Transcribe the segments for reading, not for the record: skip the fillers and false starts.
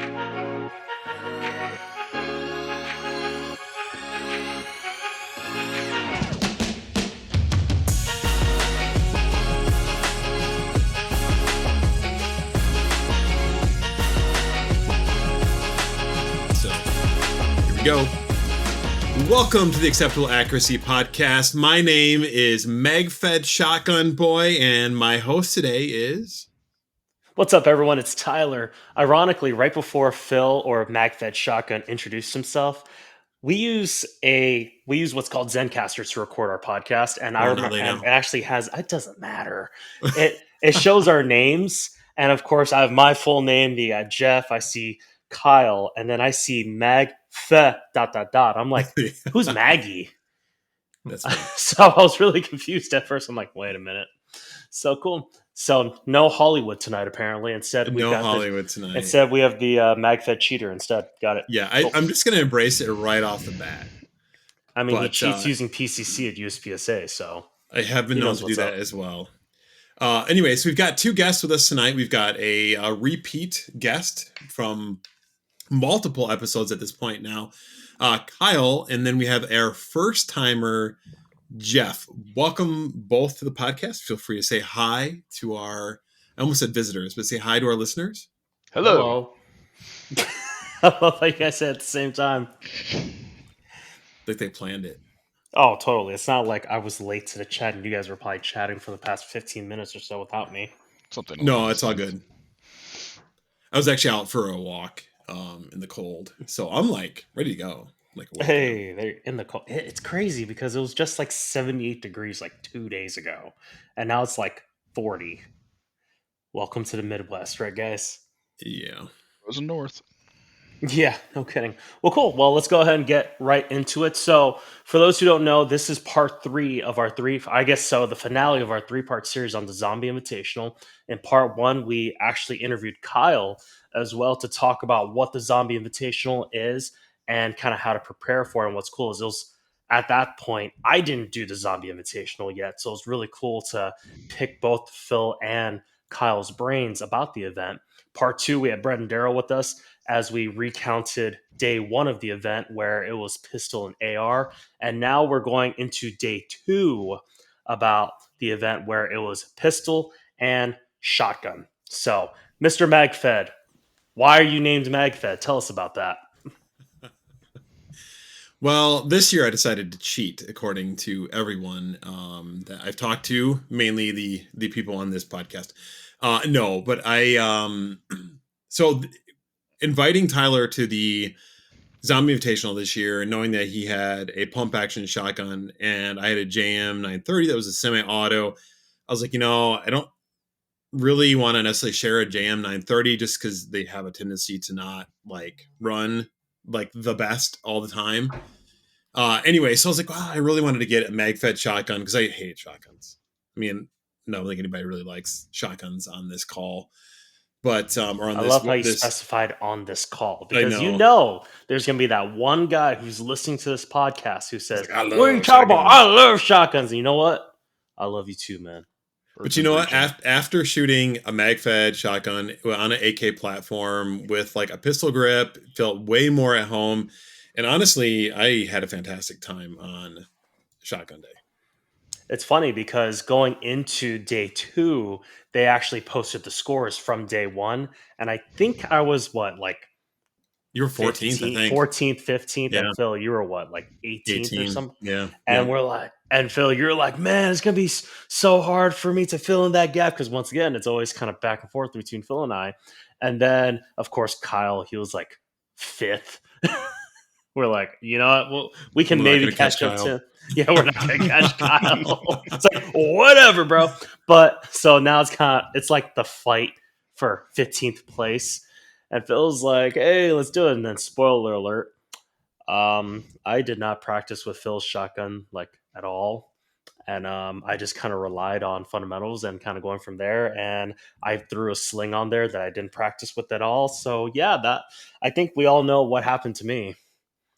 So, here we go. Welcome to the Acceptable Accuracy Podcast. My name is MagFed Shotgun Boy, and my host today is... What's up, everyone? It's Tyler. Ironically, right before Phil or MagFed Shotgun introduced himself, we use what's called Zencastr to record our podcast, and I remember, and it actually has. It doesn't matter. It shows our names, and of course, I have my full name. You got Jeff. I see Kyle, and then I see MagFed ... I'm like, who's Maggie? That's funny. So I was really confused at first. I'm like, wait a minute. So cool. So no Hollywood tonight, apparently. Instead, we have the MagFed cheater instead. Got it. Yeah, I'm just going to embrace it right off the bat. I mean, he cheats using PCC at USPSA, so... I have been known to do that as well. Anyway, so we've got two guests with us tonight. We've got a repeat guest from multiple episodes at this point now, Kyle, and then we have our first-timer, Jeff. Welcome both to the podcast. Feel free to say hi to our... I almost said visitors, but say hi to our listeners. Hello. I love how you guys said at the same time. Like they planned it. Oh, totally. It's not like I was late to the chat and you guys were probably chatting for the past 15 minutes or so without me. No, it's all good. I was actually out for a walk in the cold, so I'm like ready to go. Like, hey, they're in the cold. It's crazy because it was just like 78 degrees like 2 days ago, and now it's like 40. Welcome to the Midwest, right, guys? Yeah. Frozen North. Yeah, no kidding. Well, cool. Well, let's go ahead and get right into it. So, for those who don't know, this is part 3 of our the finale of our 3-part series on the Zombie Invitational. In part 1, we actually interviewed Kyle as well to talk about what the Zombie Invitational is and kind of how to prepare for it. And what's cool is it was at that point, I didn't do the Zombie Invitational yet. So, it was really cool to pick both Phil and Kyle's brains about the event. Part 2, we had Brett and Daryl with us as we recounted day 1 of the event where it was pistol and AR. And now we're going into day 2 about the event where it was pistol and shotgun. So, Mr. MagFed, why are you named MagFed? Tell us about that. Well, this year I decided to cheat, according to everyone that I've talked to, mainly the people on this podcast. No, but inviting Tyler to the Zombie Invitational this year, and knowing that he had a pump action shotgun and I had a JM 930 that was a semi-auto, I was like, I don't really want to necessarily share a JM 930 just because they have a tendency to not like run like the best all the time. Anyway, so I was like, wow, I really wanted to get a MagFed shotgun because I hate shotguns. I mean, I don't think anybody really likes shotguns on this call. But I love how you specified on this call, because there's going to be that one guy who's listening to this podcast who says, "What are you talking about? I love shotguns." And you know what? I love you too, man. But you know what? After shooting a MagFed shotgun on an AK platform with like a pistol grip, felt way more at home. And honestly, I had a fantastic time on Shotgun Day. It's funny because going into day 2, they actually posted the scores from day 1. And I think I was you were 14th, I think. 14th, 15th. Yeah. And Phil, you were 18th or something? Yeah. And we're like, and Phil, you're like, man, it's going to be so hard for me to fill in that gap. Because once again, it's always kind of back and forth between Phil and I. And then, of course, Kyle, he was like 5th. We're like, you know what? Well, we can maybe catch up to. Yeah, we're not going to catch Kyle. It's like, whatever, bro. But so now it's like the fight for 15th place. And Phil's like, hey, let's do it. And then spoiler alert, I did not practice with Phil's shotgun like at all. And I just kind of relied on fundamentals and kind of going from there. And I threw a sling on there that I didn't practice with at all. So yeah, I think we all know what happened to me.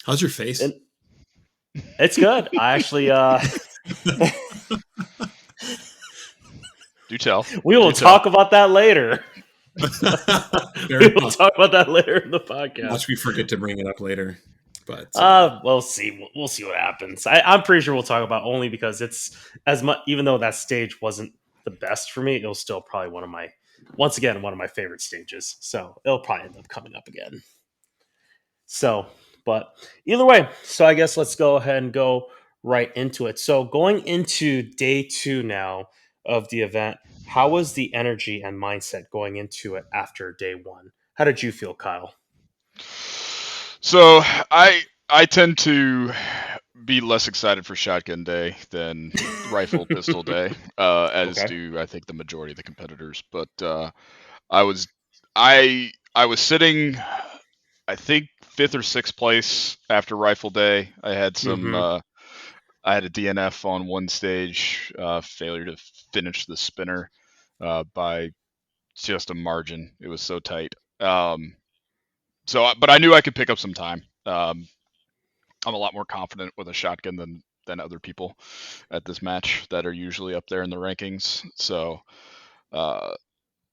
How's your face? It's good. I actually do tell. We will talk about that later. Fair We will enough. talk about that later in the podcast. Watch me forget to bring it up later. But We'll see. We'll see what happens. I'm pretty sure we'll talk about only because it's as much. Even though that stage wasn't the best for me, it was still probably once again, one of my favorite stages. So it'll probably end up coming up again. So, but either way, so I guess let's go ahead and go right into it. So going into day two now of the event, how was the energy and mindset going into it after day one? How did you feel, Kyle? So I tend to be less excited for shotgun day than rifle pistol day, as Okay. do I think the majority of the competitors. But I was I was sitting, I think, fifth or sixth place after rifle day. Mm-hmm. I had a DNF on one stage, failure to finish the spinner by just a margin. It was so tight. But I knew I could pick up some time. I'm a lot more confident with a shotgun than other people at this match that are usually up there in the rankings. So, uh,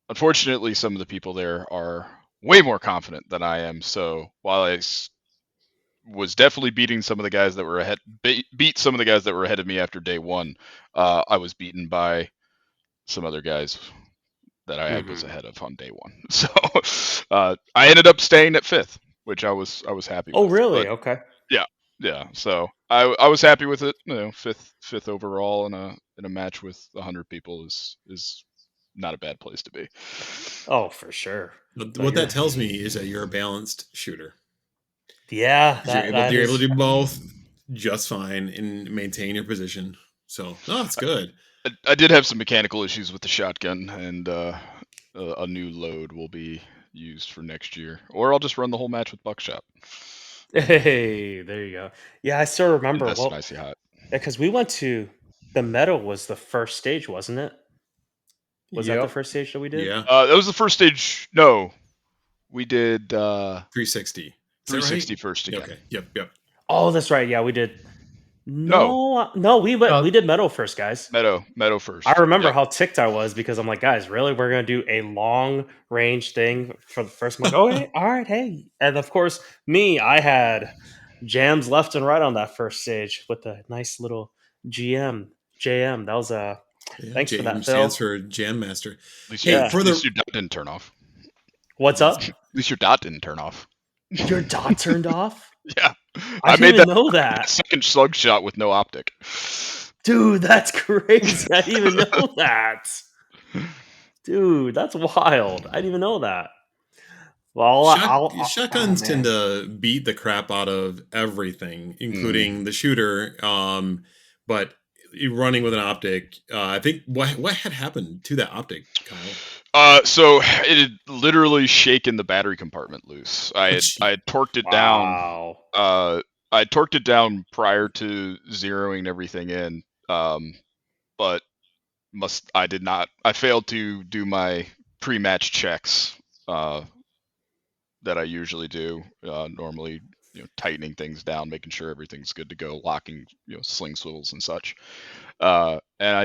unfortunately, some of the people there are way more confident than I am. So, while was definitely beating some of the guys that were ahead, beat some of the guys that were ahead of me after day one, I was beaten by some other guys that I was Mm-hmm. ahead of on day one. So, I ended up staying at fifth, which I was happy Oh, with. really? But Okay. yeah, yeah. So I was happy with it. Fifth overall in a match with 100 people is not a bad place to be. Oh, for sure. No, what that you're. tells me is that you're a balanced shooter. Yeah, 'Cause that that you're able is. to do both just fine and maintain your position. So no, it's good. I did have some mechanical issues with the shotgun, and a new load will be used for next year, or I'll just run the whole match with buckshot. Hey, there you go. Yeah, I still remember. Invest in Well, icy hot. because we went to the meadow was the first stage, wasn't it? Was that the Yep. first stage that we did? Yeah, That was the first stage. No, we did 360. Is that right? 360 first Yeah, again. okay. Yep. Yep. Oh, that's right. Yeah, we did. No, No, no, we Uh, did meadow first, guys. Meadow I first. remember Yep. how ticked I was because I'm like, guys, really? We're gonna do a long range thing for the first. I'm like, okay, all right, hey. And of course, me, I had jams left and right on that first stage with a nice little JM. That was a Yeah, thanks for JM that, stands Phil. for Jam Master. Hey, Yeah. At for least the your dot didn't turn off. What's At up? least your dot didn't turn off. Your dot turned off? Yeah, I I didn't made even that know that. second slug shot with no optic. Dude, that's crazy. I didn't even know that. Dude, that's wild. I didn't even know that. Well, oh shotguns tend man. to beat the crap out of everything, Hmm. including the shooter. But running with an optic, I think what had happened to that optic, Kyle? So it had literally shaken the battery compartment loose. Oh, I gee. had torqued it down. Wow. I torqued it down prior to zeroing everything in. But I did not. I failed to do my pre-match checks. That I usually do. Normally, tightening things down, making sure everything's good to go, locking, sling swivels and such. And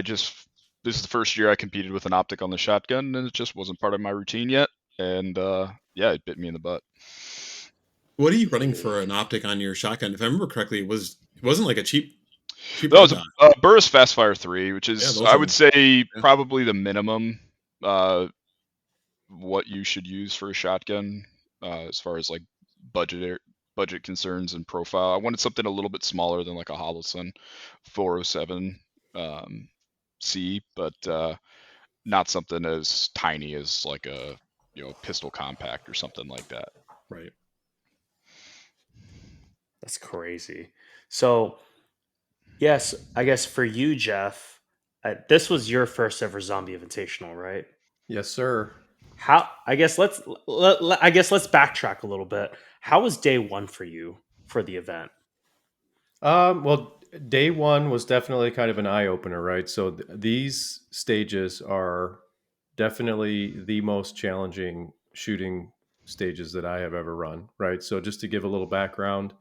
this is the first year I competed with an optic on the shotgun, and it just wasn't part of my routine yet. And yeah, it bit me in the butt. What are you running for an optic on your shotgun? If I remember correctly, it wasn't like a cheap That red was dot. a Burris Fastfire 3, which Yeah, is, those I are would say, yeah, probably the minimum what you should use for a shotgun, as far as like budget budget concerns and profile. I wanted something a little bit smaller than like a Holosun 407 C, but not something as tiny as like a pistol compact or something like that. right. That's crazy. So, yes, I guess for you, Jeff, this was your first ever Zombie Invitational, right? yes, sir. How? I guess I guess let's backtrack a little bit. How was day one for you for the event? Well, day one was definitely kind of an eye opener, right? So these stages are definitely the most challenging shooting stages that I have ever run, right? So just to give a little background,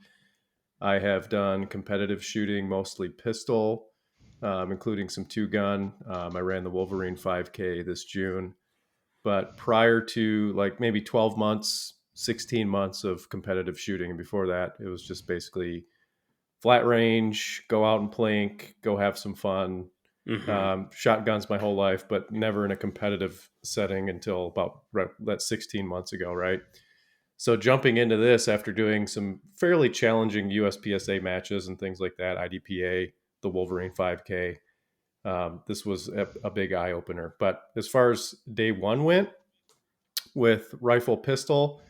I have done competitive shooting, mostly pistol, including some two gun. I ran the Wolverine 5K this June. but prior to like maybe 12 months, 16 months of competitive shooting, and before that, it was just basically flat range, go out and plink, go have some fun. Mm-hmm. Shotguns my whole life, but never in a competitive setting until about that 16 months ago, right? So jumping into this after doing some fairly challenging USPSA matches and things like that, IDPA, the Wolverine 5K, this was a big eye opener. But as far as day one went with rifle pistol,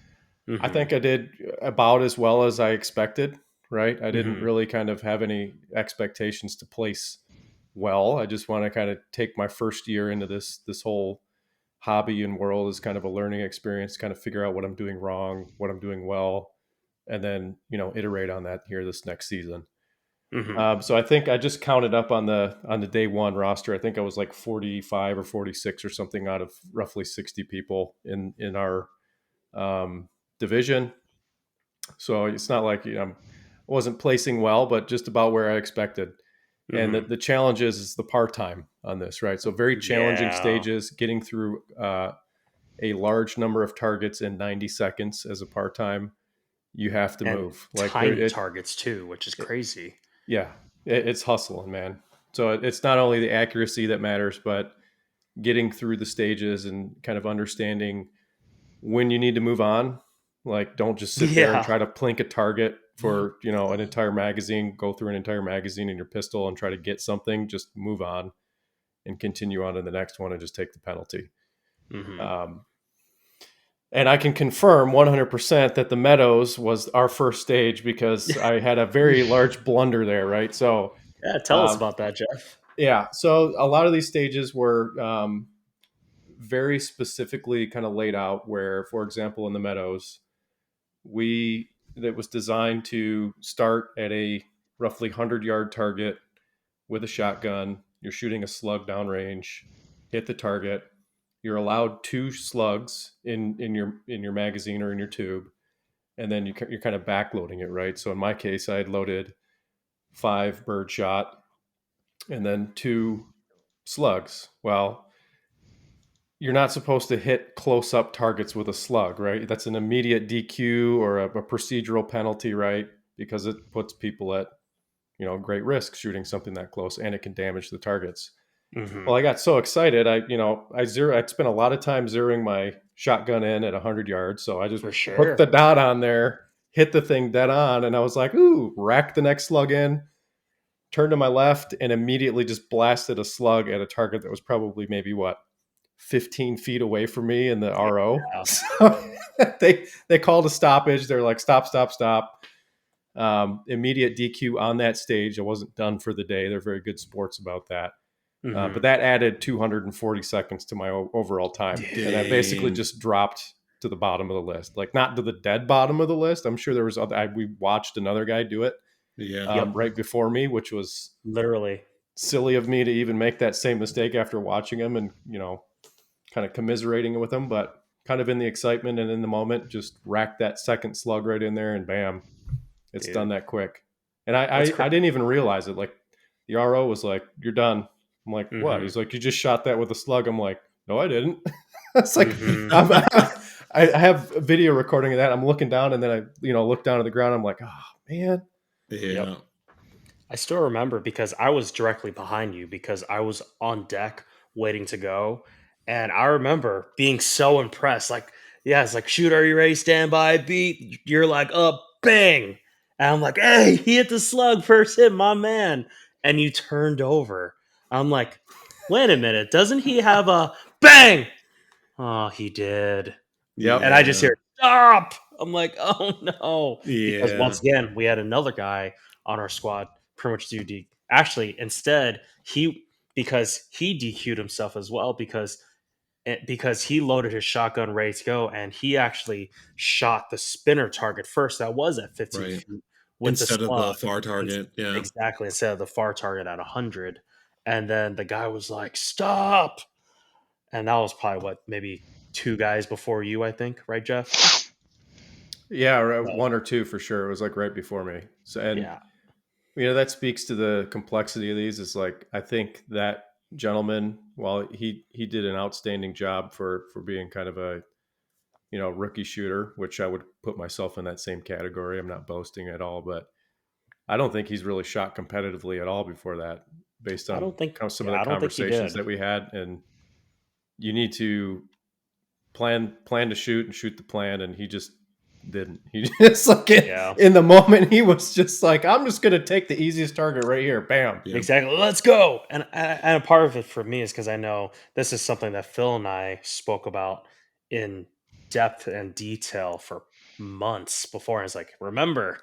I Mm-hmm. think I did about as well as I expected, right? I didn't Mm-hmm. really kind of have any expectations to place well. I just want to kind of take my first year into this whole hobby and world as kind of a learning experience, kind of figure out what I'm doing wrong, what I'm doing well, and then, iterate on that here this next season. Mm-hmm. So I think I just counted up on the day one roster. I think I was like 45 or 46 or something out of roughly 60 people in our um, division. So it's not like I wasn't placing well, but just about where I expected. And the, Mm-hmm. the challenge is the part time on this, right? So very challenging Yeah. stages, getting through a large number of targets in 90 seconds as a part time. You have to And move like there. tiny targets too, which is crazy. Yeah, it's hustling, man. So it's not only the accuracy that matters, but getting through the stages and kind of understanding when you need to move on. Like, don't just sit there and Yeah. try to plink a target for an entire magazine, go through an entire magazine in your pistol and try to get something. Just move on and continue on to the next one and just take the penalty. Mm-hmm. Um, and I can confirm 100% that the Meadows was our first stage because I had a very large blunder there, right? So, Yeah. Tell us um, about that, Jeff. yeah, so a lot of these stages were very specifically kind of laid out where, for example, in the Meadows, we that was designed to start at a roughly 100-yard target with a shotgun. You're shooting a slug downrange, hit the target. You're allowed two slugs in your magazine or in your tube, and then you're kind of backloading it, right? So in my case, I had loaded 5 bird shot and then 2 slugs. Well, you're not supposed to hit close up targets with a slug, right? That's an immediate DQ or a procedural penalty, right? Because it puts people at great risk shooting something that close, and it can damage the targets. Mm-hmm. Well, I got so excited. I spent a lot of time zeroing my shotgun in at 100 yards. So I just For put the sure. dot on there, hit the thing dead on, and I was like, ooh, rack the next slug in, turned to my left, and immediately just blasted a slug at a target that was probably maybe 15 feet away from me in the RO. Yeah. So they called a stoppage. They're like, stop, stop, stop. Immediate DQ on that stage. I wasn't done for the day. They're very good sports about that. But Mm-hmm. that added 240 seconds to my overall time. And I basically Dang. just dropped to the bottom of the list, like not to the dead bottom of the list. I'm sure there was we watched another guy do it Yeah. Yep. right before me, which was Literally. silly of me to even make that same mistake after watching him and, kind of commiserating with him. But kind of in the excitement and in the moment, just rack that second slug right in there and bam, it's done Dude. that quick. And I, I, What's I crazy? didn't even realize it. Like the RO was like, "You're done." I'm like, "What?" Mm-hmm. He's like, "You just shot that with a slug." I'm like, "No, I didn't." It's like Mm-hmm. I have a video recording of that. I'm looking down and then I look down at the ground. I'm like, "Oh man." Yep. Yeah. I still remember because I was directly behind you because I was on deck waiting to go. And I remember being so impressed. Like, yeah, it's like, shoot, are you ready? Stand by, beat. You're like, bang. And I'm like, hey, he hit the slug first hit, my man. And you turned over. I'm like, wait a minute. Doesn't he have a bang? Oh, he did. Yep. And I just Yeah. hear, stop. I'm like, oh no. Because Yeah. once again, we had another guy on our squad pretty much do D. Actually, instead, because he DQ'd himself as well because he loaded his shotgun ready to go and he actually shot the spinner target first that was at 15 Right. feet with the Instead of slug. the far And target. Yeah. exactly instead of the far target at 100. And then the guy was like, stop. And that was probably what, maybe two guys before you, I think, right, Jeff? Yeah, So, one or two for sure. It was like right before me. So and yeah. that speaks to the complexity of these. Is like I think that gentleman. While he did an outstanding job for being kind of a rookie shooter, which I would put myself in that same category. I'm not boasting at all, but I don't think he's really shot competitively at all before that, based I on don't think. some of Yeah, the I don't think he conversations did. that we had. And you need to plan to shoot and shoot the plan, and he just didn't. He just like Yeah, in the moment he was just like, I'm just gonna take the easiest target right here, bam. Yeah. exactly. Let's go. And a part of it for me is because I know this is something that Phil and I spoke about in depth and detail for months before. And it's like, remember,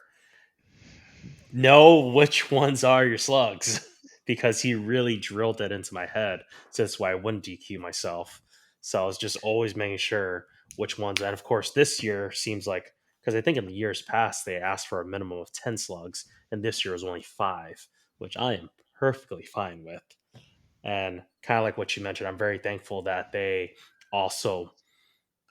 know which ones are your slugs because he really drilled it into my head. So that's why I wouldn't DQ myself. So I was just always making sure which ones. And of course, this year seems like, because I think in the years past they asked for a minimum of 10 slugs, and this year was only 5, which I am perfectly fine with. And kind of like what you mentioned, I'm very thankful that they also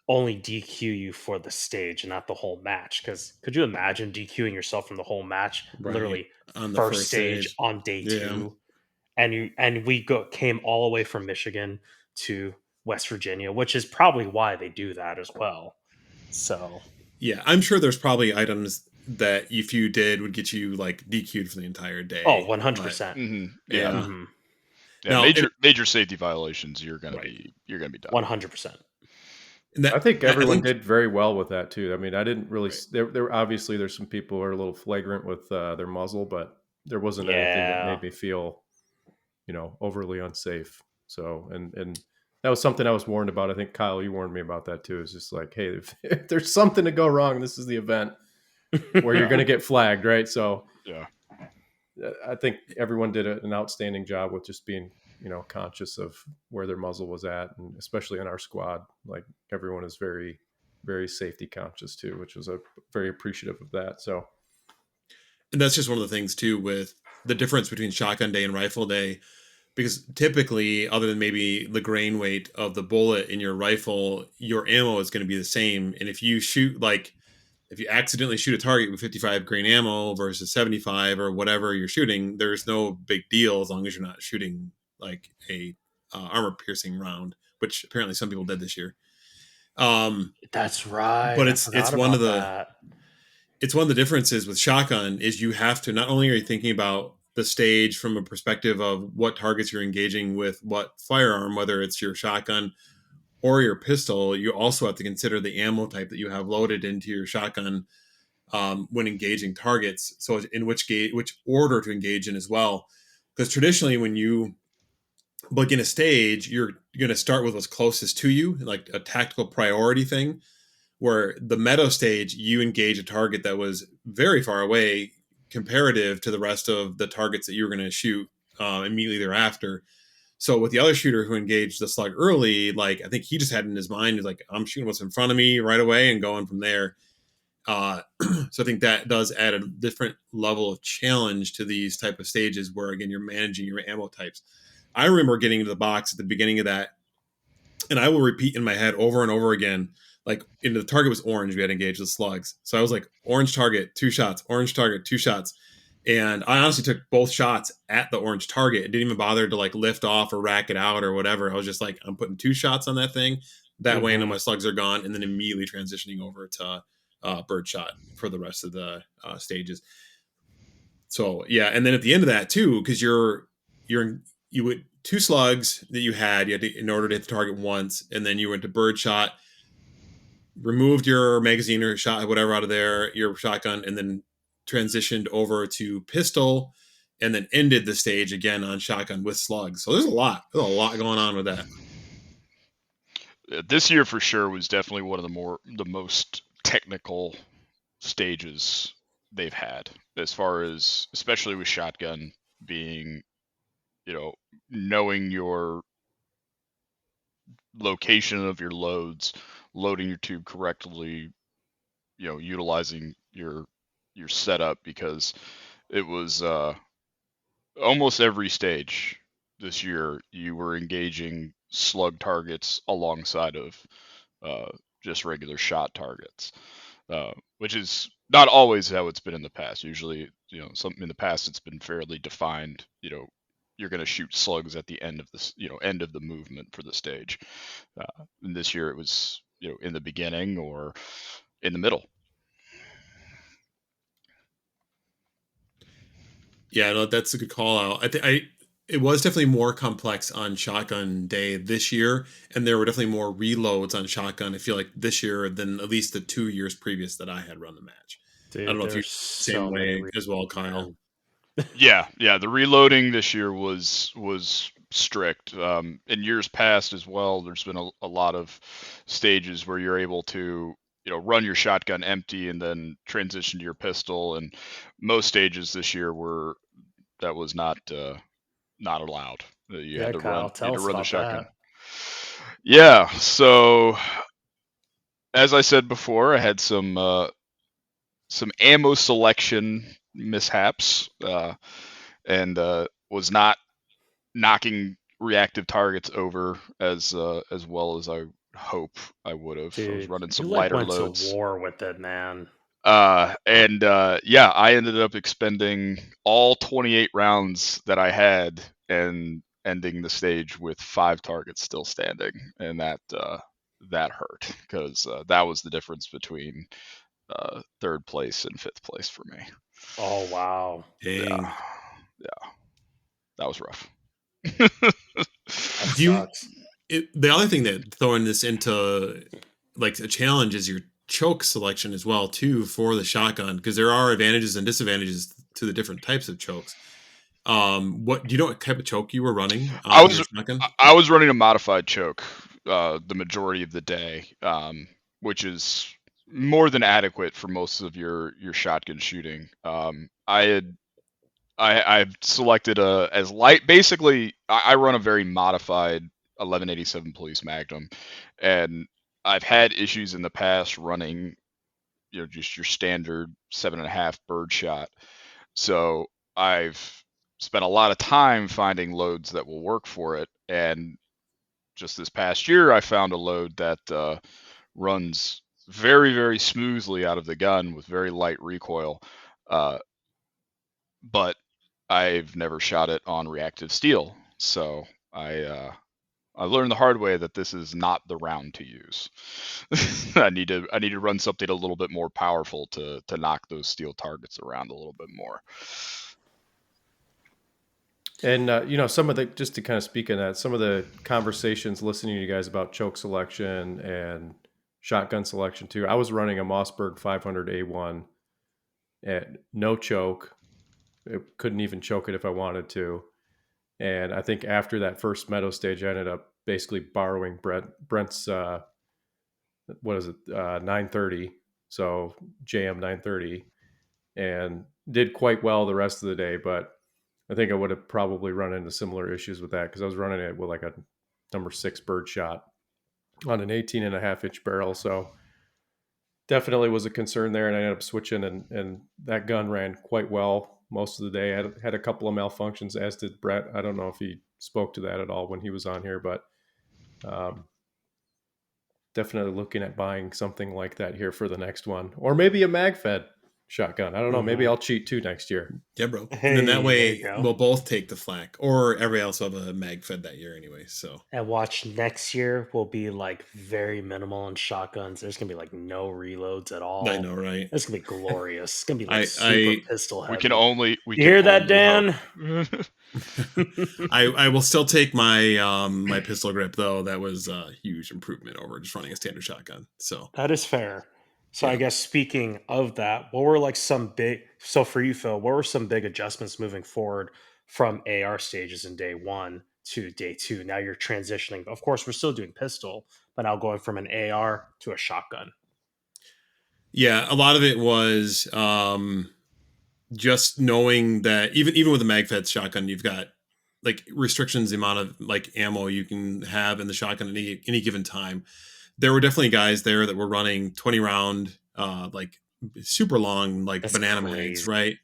only DQ you for the stage and not the whole match. Because could you imagine DQing yourself from the whole match, Right. literally On the first first stage stage. on day Yeah. 2, and we came all the way from Michigan to West Virginia, which is probably why they do that as well. So, Yeah. I'm sure there's probably items that if you did would get you like DQ'd for the entire oh, day. But 100%. Yeah. yeah. hmm Yeah. Now, and, Major safety violations. right. You're gonna be done. 100%. And I that, think I everyone think, did very well with that too. I mean, I didn't really. right. There obviously there's some people who are a little flagrant with their muzzle, but there wasn't anything that Yeah. made me feel, overly unsafe. So, and that was something I was warned about. I think Kyle, you warned me about that too. It's just like, hey, if there's something to go wrong, this is the event where you're Yeah. going to get flagged, right? So, Yeah. I think everyone did an outstanding job with just being, conscious of where their muzzle was at, and especially in our squad, like everyone is very, very safety conscious too, which was a very appreciative of that. So, And that's just one of the things too with the difference between shotgun day and rifle day, because typically, other than maybe the grain weight of the bullet in your rifle, your ammo is going to be the same. And if you shoot like if you accidentally shoot a target with 55 grain ammo versus 75 or whatever you're shooting, there's no big deal as long as you're not shooting like a armor piercing round, which apparently some people did this year. That's right. But I it's forgot one of about the that. it's one of the differences with shotgun is you have to not only are you thinking about the stage from a perspective of what targets you're engaging with what firearm, whether it's your shotgun or your pistol, you also have to consider the ammo type that you have loaded into your shotgun when engaging targets. So in which order to engage in as well, because traditionally when you begin a stage, you're going to start with what's closest to you, like a tactical priority thing where the meadow stage you engage a target that was very far away comparative to the rest of the targets that you were going to shoot immediately thereafter. So with the other shooter who engaged the slug early, like I think he just had in his mind, he's like, I'm shooting what's in front of me right away and going from there. So I think that does add a different level of challenge to these type of stages where again you're managing your ammo types. I remember getting into the box at the beginning of that, and I will repeat in my head over and over again. Like, the target was orange, we had engaged the slugs. So I was like, orange target, 2 shots, orange target, 2 shots. And I honestly took both shots at the orange target and didn't even bother to like lift off or rack it out or whatever. I was just like, I'm putting 2 shots on that thing. That way I know hmm my slugs are gone. And then immediately transitioning over to bird shot for the rest of the stages. So yeah, and then at the end of that too, because you would 2 slugs that you had to, in order to hit the target once, and then you went to bird shot, removed your magazine or shot whatever out of there, your shotgun, and then transitioned over to pistol, and then ended the stage again on shotgun with slugs. So there's a lot going on with that. This year for sure was definitely one of the most technical stages they've had, as far as especially with shotgun being, knowing your location of your loads, loading your tube correctly, utilizing your setup, because it was almost every stage this year you were engaging slug targets alongside of uh, just regular shot targets, which is not always how it's been in the past. Usually, something in the past it's been fairly defined, you're going to shoot slugs at the end of this, end of the movement for the stage. And this year it was, in the beginning or in the middle. Yeah, no, that's a good call out. It was definitely more complex on shotgun day this year, and there were definitely more reloads on shotgun. I feel like this year than at least the 2 years previous that I had run the match. I don't Dude, know if you're there's the same so many way reasons, as well, Kyle. man. Yeah. The reloading this year was strict. In years past as well, there's been a lot of stages where you're able to, run your shotgun empty and then transition to your pistol. And most stages this year that was not allowed. You had Yeah, to Kyle, run you tell had to us run the about shotgun. that. Yeah. So as I said before, I had some ammo selection mishaps, and was not knocking reactive targets over as well as I hope I would have. I was Dude, running you some like lighter went to loads. war with it, man. And yeah, I ended up expending all 28 rounds that I had and ending the stage with 5 targets still standing, and that hurt because that was the difference between third place and fifth place for me. Oh wow. Yeah, Dang. yeah, that was rough. That Do you sucks. the other thing that throwing this into like a challenge is your choke selection as well too for the shotgun, because there are advantages and disadvantages to the different types of chokes. What do you know what type of choke you were running I on was your shotgun? I was running a modified choke the majority of the day, which is more than adequate for most of your shotgun shooting. I've selected a as light. Basically, I run a very modified 1187 Police Magnum, and I've had issues in the past running, just your standard 7.5 birdshot. So I've spent a lot of time finding loads that will work for it, and just this past year, I found a load that runs very, very smoothly out of the gun with very light recoil. Uh, but I've never shot it on reactive steel, so I learned the hard way that this is not the round to use. I need to run something a little bit more powerful to knock those steel targets around a little bit more. And some of the, just to kind of speak on that, some of the conversations listening to you guys about choke selection and shotgun selection too. I was running a Mossberg 500A1 at no choke. I couldn't even choke it if I wanted to. And I think after that first meadow stage, I ended up basically borrowing Brent's what is it, 930, so JM 930, and did quite well the rest of the day. But I think I would have probably run into similar issues with that because I was running it with like a number 6 bird shot on an 18.5 inch barrel. So definitely was a concern there. And I ended up switching, and that gun ran quite well most of the day. I had a couple of malfunctions, as did Brett. I don't know if he spoke to that at all when he was on here, but um, definitely looking at buying something like that here for the next one, or maybe a MagFed shotgun. I don't know. Maybe Hmm. I'll cheat too next year. Yeah, bro. And then that Hey, there you way go. we'll both take the flack, or everybody else will have a mag fed that year anyway. So And watch next year will be like very minimal in shotguns. There's gonna be like no reloads at I all. know, right? It's gonna be glorious. It's gonna be like I super I pistol We can heavy. only we You can hear that, only hope. Dan? I will still take my pistol grip though. That was a huge improvement over just running a standard shotgun. So That is fair. So I yeah. guess speaking of that, what were like some big so for you, Phil, what were some big adjustments moving forward from AR stages in day one to day two? Now you're transitioning. Of course, we're still doing pistol, but now going from an AR to a shotgun. Yeah, a lot of it was just knowing that even with a mag-fed shotgun, you've got like restrictions the amount of like ammo you can have in the shotgun at any given time. There were definitely guys there that were running 20 round, like super long, like That's banana mags, crazy. right?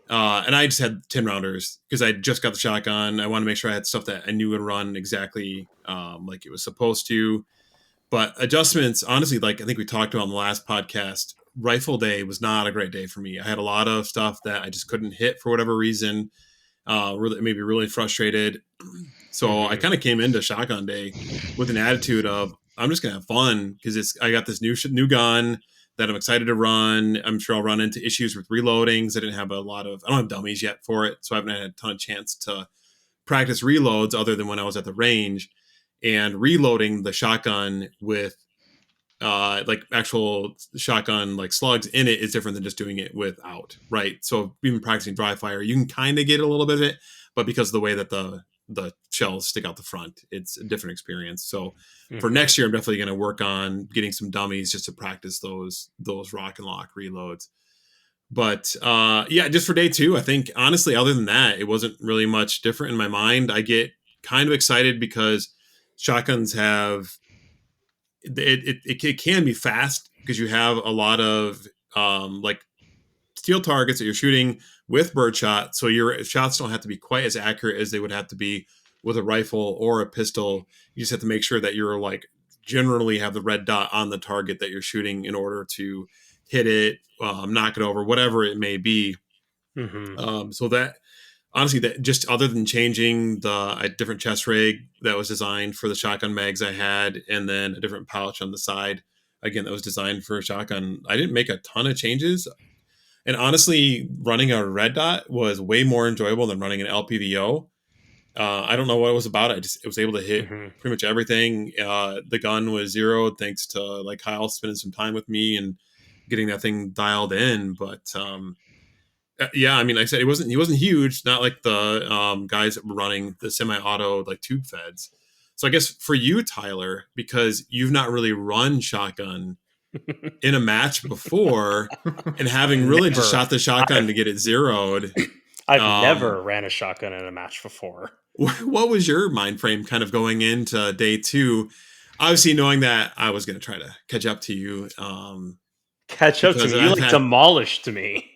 And I just had 10 rounders because I just got the shotgun. I wanted to make sure I had stuff that I knew would run exactly like it was supposed to. But adjustments, honestly, like I think we talked about in the last podcast, rifle day was not a great day for me. I had a lot of stuff that I just couldn't hit for whatever reason. really maybe really frustrated. So I Hmm. kind of came into shotgun day with an attitude of I'm just gonna have fun because it's I got this new gun that I'm excited to run. I'm sure I'll run into issues with reloadings. I don't have dummies yet for it, so I haven't had a ton of chance to practice reloads other than when I was at the range. And reloading the shotgun with like actual shotgun like slugs in it is different than just doing it without, right? So even practicing dry fire, you can kind of get a little bit of it, but because of the way that the shells stick out the front, it's a different experience. So for Hmm. next year, I'm definitely going to work on getting some dummies just to practice those rock and lock reloads. But yeah, just for day two, I think honestly, other than that, it wasn't really much different in my mind. I get kind of excited because shotguns have it can be fast because you have a lot of like steel targets that you're shooting with birdshot, so your shots don't have to be quite as accurate as they would have to be with a rifle or a pistol. You just have to make sure that you're like generally have the red dot on the target that you're shooting in order to hit it, knock it over, whatever it may be. Hmm. So that honestly, that just other than changing the a different chest rig that was designed for the shotgun mags I had, and then a different pouch on the side, again that was designed for a shotgun, I didn't make a ton of changes. And honestly, running a red dot was way more enjoyable than running an LPVO. I don't know what it was about it. It was able to hit Hmm. pretty much everything. The gun was zeroed thanks to like Kyle spending some time with me and getting that thing dialed in. But yeah, I mean, like I said, he wasn't huge, not like the guys that were running the semi-auto like tube feds. So I guess for you, Tyler, because you've not really run shotgun in a match before, and having really just Never. shot the shotgun I've to get it zeroed, I've um, never ran a shotgun in a match before. what was your mind frame kind of going into day two? Obviously, knowing that I was going to try to catch up to you, Catch up to because me. You I've like had. demolished me.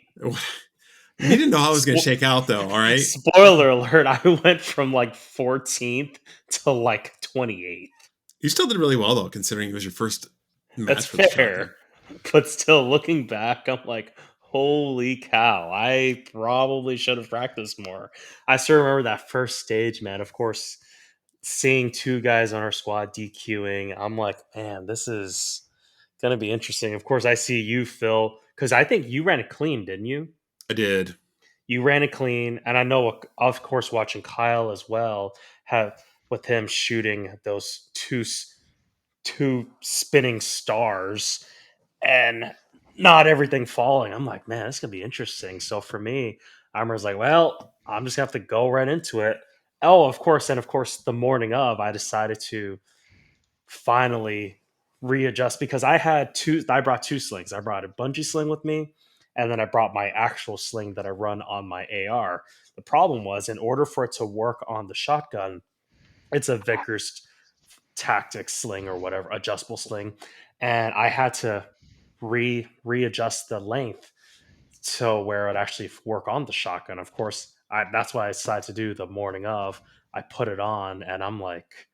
You didn't know how I was going to Spo- shake out, though. All right, Spoiler alert, I went from like 14th to like 28th. you still did really well though, considering it was your first That's match for the shotgun. fair. But still, looking back, I'm like, holy cow, I probably should have practiced more. I still remember that first stage, man. Of course, seeing two guys on our squad DQing, I'm like, man, this is going to be interesting. Of course, I see you, Phil, because I think you ran it clean, didn't you? I did. You ran it clean, and I know, of course, watching Kyle as well, have with him shooting those two spinning stars and not everything falling. I'm like, man, this gonna be interesting. So for me, I was like, well, I'm just gonna have to go right into it. Oh, of course, and of course, the morning of, I decided to finally readjust because I brought two slings. I brought a bungee sling with me, and then I brought my actual sling that I run on my AR. The problem was, in order for it to work on the shotgun, it's a Vickers tactics sling or whatever, adjustable sling, and I had to readjust the length to where it actually work on the shotgun. Of course, that's why I decided to do the morning of. I put it on, and I'm like,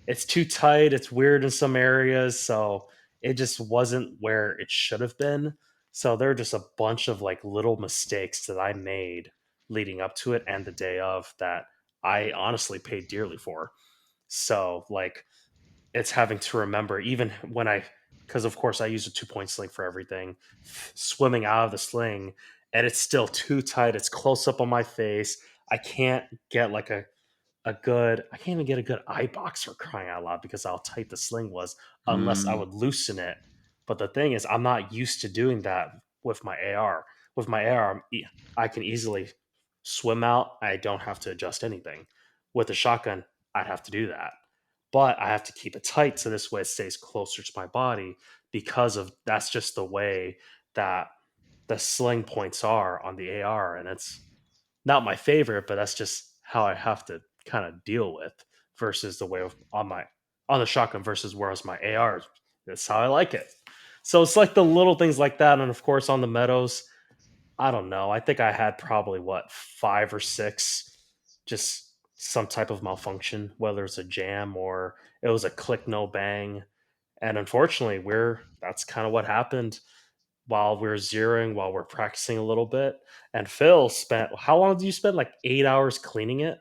it's too tight. It's weird in some areas, so it just wasn't where it should have been. So there are just a bunch of like little mistakes that I made leading up to it and the day of that I honestly paid dearly for. So like it's having to remember even when I because of course I use a 2 point sling for everything, swimming out of the sling and it's still too tight. It's close up on my face. I can't get like a good I can't even get a good eye box for crying out loud because how tight the sling was unless I Mm, would loosen it. But the thing is, I'm not used to doing that with my AR. With my AR, I can easily swim out. I don't have to adjust anything. With a shotgun, I'd have to do that. But I have to keep it tight so this way it stays closer to my body because of that's just the way that the sling points are on the AR, and it's not my favorite, but that's just how I have to kind of deal with versus the way on my on the shotgun versus whereas my AR. That's how I like it. So it's like the little things like that, and of course on the meadows, I don't know. I think I had probably what 5 or 6, just some type of malfunction, whether it's a jam or it was a click no bang. And unfortunately, we're that's kind of what happened while we're zeroing, while we're practicing a little bit. And Phil spent, how long did you spend? Like 8 hours cleaning it?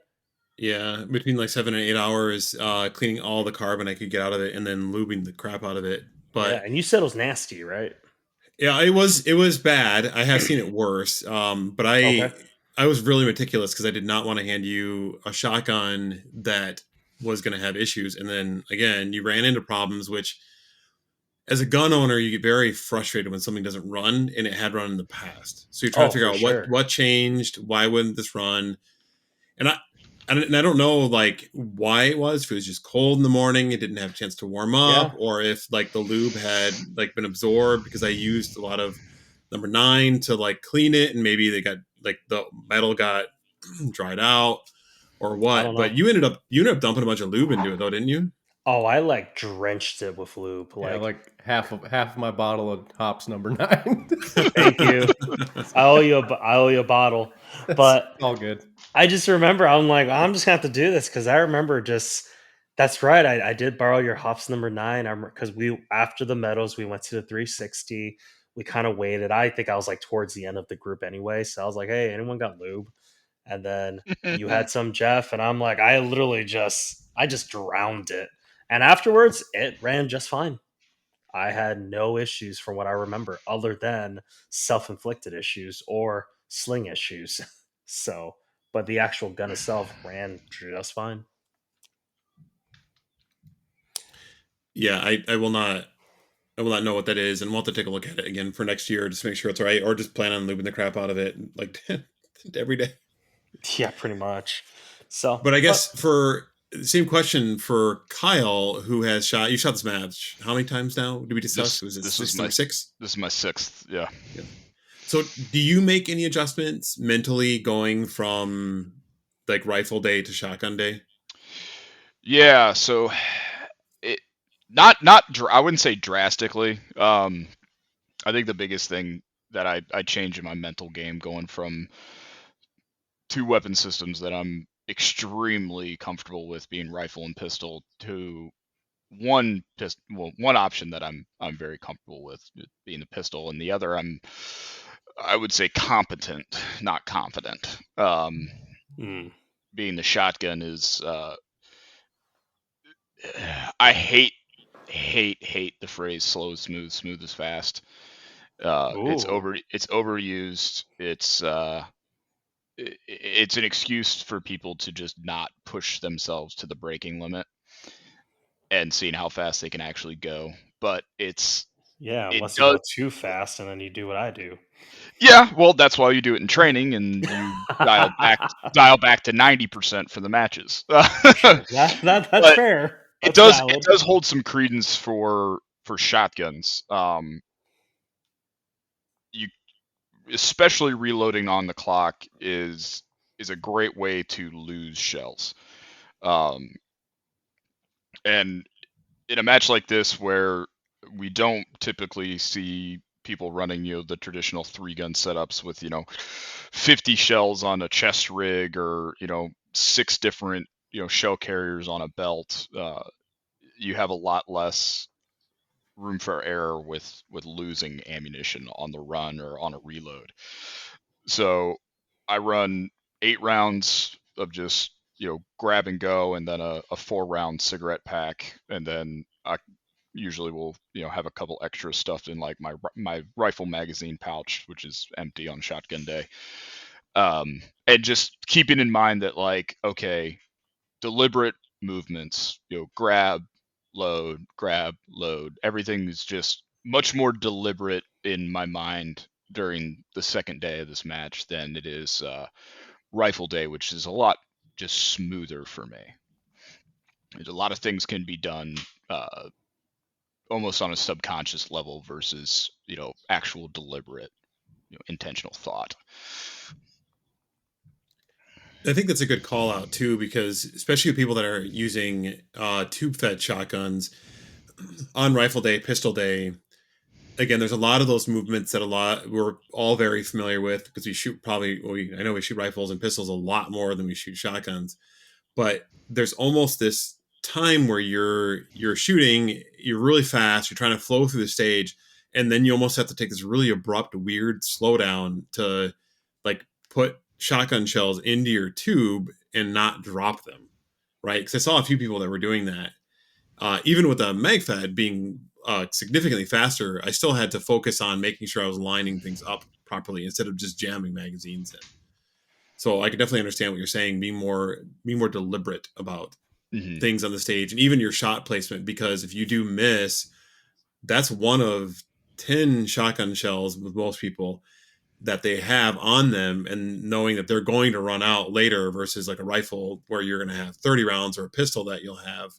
Yeah, between like 7 and 8 hours, cleaning all the carbon I could get out of it, and then lubing the crap out of it. Yeah. But And you said it was nasty, right? yeah, it was bad. I have seen it worse. But Okay. I was really meticulous because I did not want to hand you a shotgun that was going to have issues. And then again, you ran into problems, which as a gun owner, you get very frustrated when something doesn't run, and it had run in the past. So you're trying Oh, to figure for out sure. what changed, why wouldn't this run, and I don't know like why it was. If it was just cold in the morning, it didn't have a chance to warm up, Yeah. or if like the lube had like been absorbed because I used a lot of number 9 to like clean it, and maybe they got like the metal got dried out or I what. don't But know. you ended up dumping a bunch of lube into it though, didn't you? Oh, I like drenched it with lube. Yeah, Like, like half of my bottle of hops number 9. thank you. I owe you a bottle. That's But all good. I just remember I'm like, I'm just gonna have to do this because I remember just that's right. I did borrow your hops number 9. I because we after the medals we went to the 360. We kind of waited. I think I was like towards the end of the group anyway, so I was like, hey, anyone got lube? And then you had some, Jeff, and I'm like, I just drowned it. And afterwards, it ran just fine. I had no issues from what I remember, other than self-inflicted issues or sling issues. So, but the actual gun itself ran just fine. Yeah, I will not know what that is, and we'll have to take a look at it again for next year just to make sure it's right, or just plan on lubing the crap out of it like every day. Yeah, pretty much. So, But I but guess for the same question for Kyle, who has shot you shot this match how many times now? Did we discuss? this Was it this was number my 6? this is my sixth. Yeah. Yeah. So do you make any adjustments mentally going from like rifle day to shotgun day? Yeah. So it not I wouldn't say drastically. I think the biggest thing that I changed in my mental game going from two weapon systems that I'm extremely comfortable with being rifle and pistol to one option that I'm very comfortable with being the pistol, and the other I would say competent, not confident. mm, Being the shotgun is I hate the phrase slow is smooth, smooth is fast. ooh, It's overused. It's an excuse for people to just not push themselves to the braking limit and seeing how fast they can actually go. But yeah. it Unless you does. go too fast, and then you do what I do. Yeah, well, that's why you do it in training, and you dial back to 90% for the matches. For sure. That's But fair. it That's does it valid. does hold some credence for shotguns. You especially reloading on the clock is a great way to lose shells. Um, and in a match like this where we don't typically see people running the traditional 3-gun setups with 50 shells on a chest rig, or 6 different shell carriers on a belt, you have a lot less room for error with losing ammunition on the run or on a reload. So I run 8 rounds of just grab and go, and then a 4-round cigarette pack, and then I usually will have a couple extra stuffed in like my rifle magazine pouch, which is empty on shotgun day. And just keeping in mind that, like, okay, deliberate movements, grab, load, everything is just much more deliberate in my mind during the second day of this match than it is rifle day, which is a lot just smoother for me. A lot of things can be done uh, almost on a subconscious level versus actual deliberate intentional thought. I think that's a good call out too, because especially with people that are using tube fed shotguns on rifle day, pistol day, again, there's a lot of those movements that we're all very familiar with because we shoot I know we shoot rifles and pistols a lot more than we shoot shotguns, but there's almost this time where you're shooting, you're really fast, you're trying to flow through the stage, and then you almost have to take this really abrupt, weird slowdown to like put shotgun shells into your tube and not drop them, right? Because I saw a few people that were doing that. Even with the MagFed being significantly faster, I still had to focus on making sure I was lining things up properly instead of just jamming magazines in. So I can definitely understand what you're saying, being more deliberate about Hmm. things on the stage and even your shot placement, because if you do miss, that's one of 10 shotgun shells with most people that they have on them, and knowing that they're going to run out later versus like a rifle where you're going to have 30 rounds, or a pistol that you'll have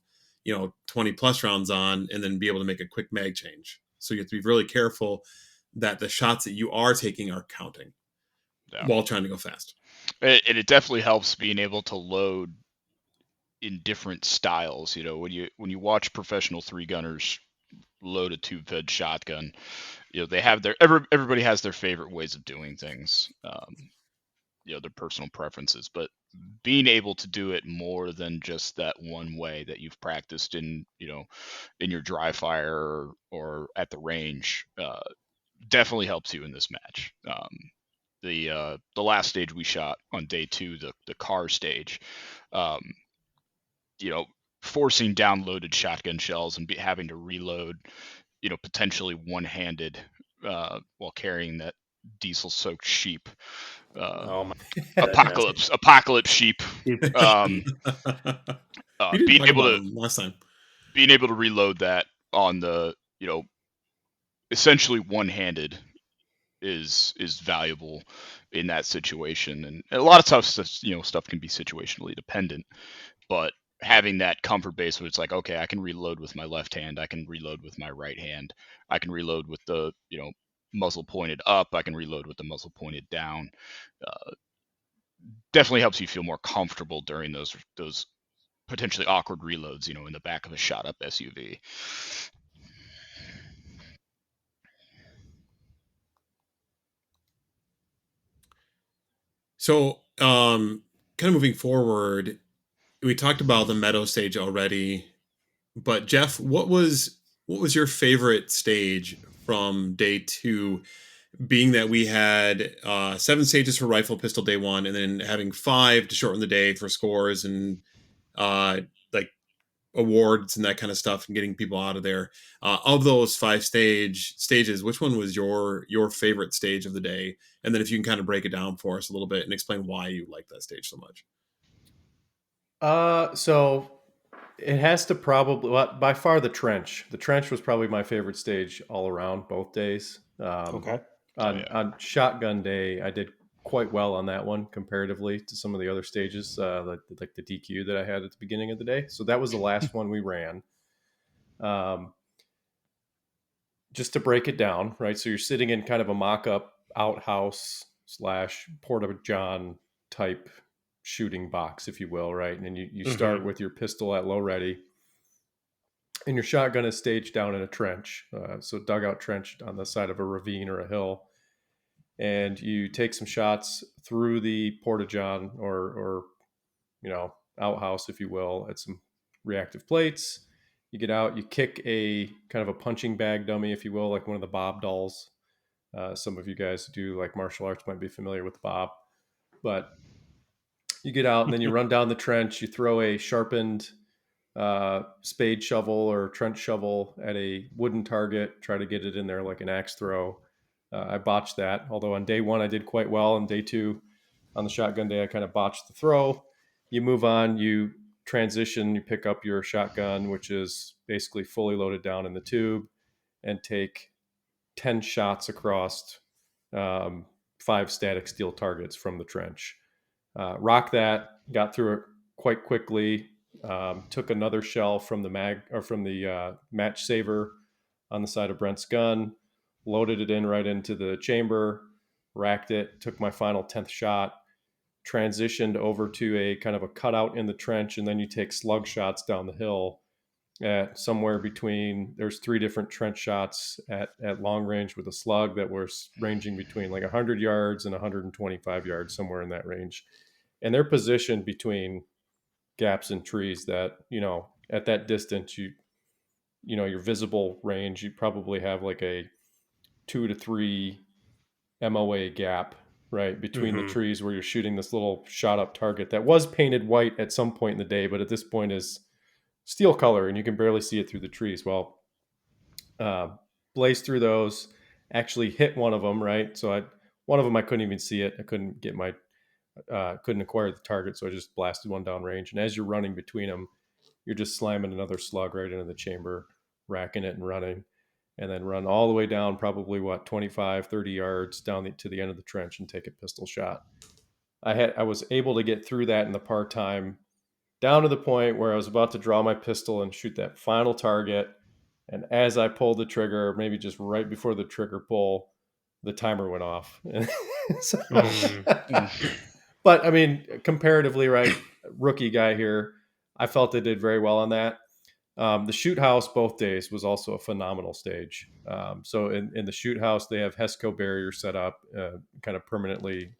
20 plus rounds on, and then be able to make a quick mag change. So you have to be really careful that the shots that you are taking are counting Yeah. while trying to go fast. And it definitely helps being able to load in different styles. When you watch professional three gunners load a tube fed shotgun, they have everybody has their favorite ways of doing things, their personal preferences, but being able to do it more than just that one way that you've practiced in your dry fire or at the range, definitely helps you in this match. The last stage we shot on day 2, the car stage, um, you know, forcing downloaded shotgun shells and having to reload, potentially one-handed, while carrying that diesel-soaked sheep, uh, Oh my goodness. apocalypse sheep. Dude, Um, We didn't being talk able about to them last time. reload that on the, essentially one-handed is valuable in that situation. And a lot of stuff can be situationally dependent, but having that comfort base where it's like, okay, I can reload with my left hand, I can reload with my right hand, I can reload with the muzzle pointed up, I can reload with the muzzle pointed down. Definitely helps you feel more comfortable during those potentially awkward reloads, in the back of a shot up SUV. So, kind of moving forward, we talked about the meadow stage already, but Jeff, what was your favorite stage from day 2? Being that we had 7 stages for rifle pistol day 1, and then having 5 to shorten the day for scores and like awards and that kind of stuff, and getting people out of there. Of those 5 stages, which one was your favorite stage of the day? And then if you can kind of break it down for us a little bit and explain why you like that stage so much. So it has to probably, well, by far, the trench. The trench was probably my favorite stage all around both days. okay. Oh On yeah. shotgun day, I did quite well on that one comparatively to some of the other stages, like the DQ that I had at the beginning of the day. So that was the last one we ran. Um, just to break it down, right? So you're sitting in kind of a mock-up outhouse slash porta john type shooting box, if you will, right? And you Hmm. start with your pistol at low ready, and your shotgun is staged down in a trench, so dugout trench on the side of a ravine or a hill, and you take some shots through the porta john or outhouse, if you will, at some reactive plates. You get out, you kick a kind of a punching bag dummy, if you will, like one of the Bob dolls. Some of you guys who do like martial arts might be familiar with Bob, but you get out and then you run down the trench. You throw a sharpened spade shovel or trench shovel at a wooden target, try to get it in there like an axe throw. I botched that, although on day 1 I did quite well. On day 2, on the shotgun day, I kind of botched the throw. You move on, you transition, you pick up your shotgun, which is basically fully loaded down in the tube, and take 10 shots across um, 5 static steel targets from the trench. Rock that, got through it quite quickly. Took another shell from the match saver on the side of Brent's gun, loaded it in right into the chamber, racked it, took my final 10th shot, transitioned over to a kind of a cutout in the trench, and then you take slug shots down the hill at somewhere between, there's 3 different trench shots at long range with a slug that were ranging between like 100 yards and 125 yards, somewhere in that range. And they're positioned between gaps in trees that, at that distance, your visible range, you probably have like a 2 to 3 MOA gap, right, between the trees where you're shooting this little shot up target that was painted white at some point in the day, but at this point is steel color and you can barely see it through the trees. Well, blazed through those, actually hit one of them, right? So one of them I couldn't even see it. I couldn't get my couldn't acquire the target, so I just blasted one down range. And as you're running between them, you're just slamming another slug right into the chamber, racking it and running, and then run all the way down, probably 25, 30 yards down to the end of the trench and take a pistol shot. I was able to get through that in the par time, down to the point where I was about to draw my pistol and shoot that final target. And as I pulled the trigger, maybe just right before the trigger pull, the timer went off. So, but I mean, comparatively, right, rookie guy here, I felt I did very well on that. The shoot house both days was also a phenomenal stage. So in the shoot house, they have HESCO barriers set up, kind of permanently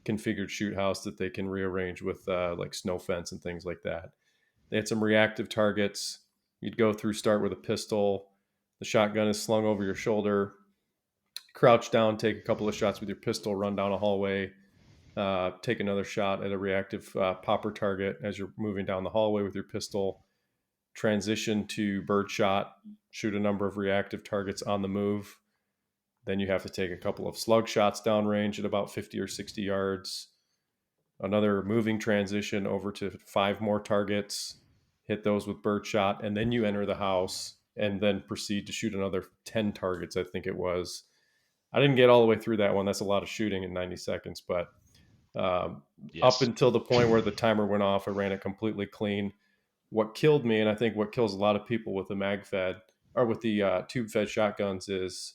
configured shoot house that they can rearrange with like snow fence and things like that. They had some reactive targets. You'd go through, start with a pistol. The shotgun is slung over your shoulder. Crouch down, take a couple of shots with your pistol, run down a hallway, take another shot at a reactive popper target as you're moving down the hallway with your pistol. Transition to birdshot, shoot a number of reactive targets on the move. Then you have to take a couple of slug shots downrange at about 50 or 60 yards. Another moving transition over to 5 more targets, hit those with birdshot, and then you enter the house and then proceed to shoot another 10 targets, I think it was. I didn't get all the way through that one. That's a lot of shooting in 90 seconds, but up until the point where the timer went off, I ran it completely clean. What killed me, and I think what kills a lot of people with the mag fed or with the tube fed shotguns, is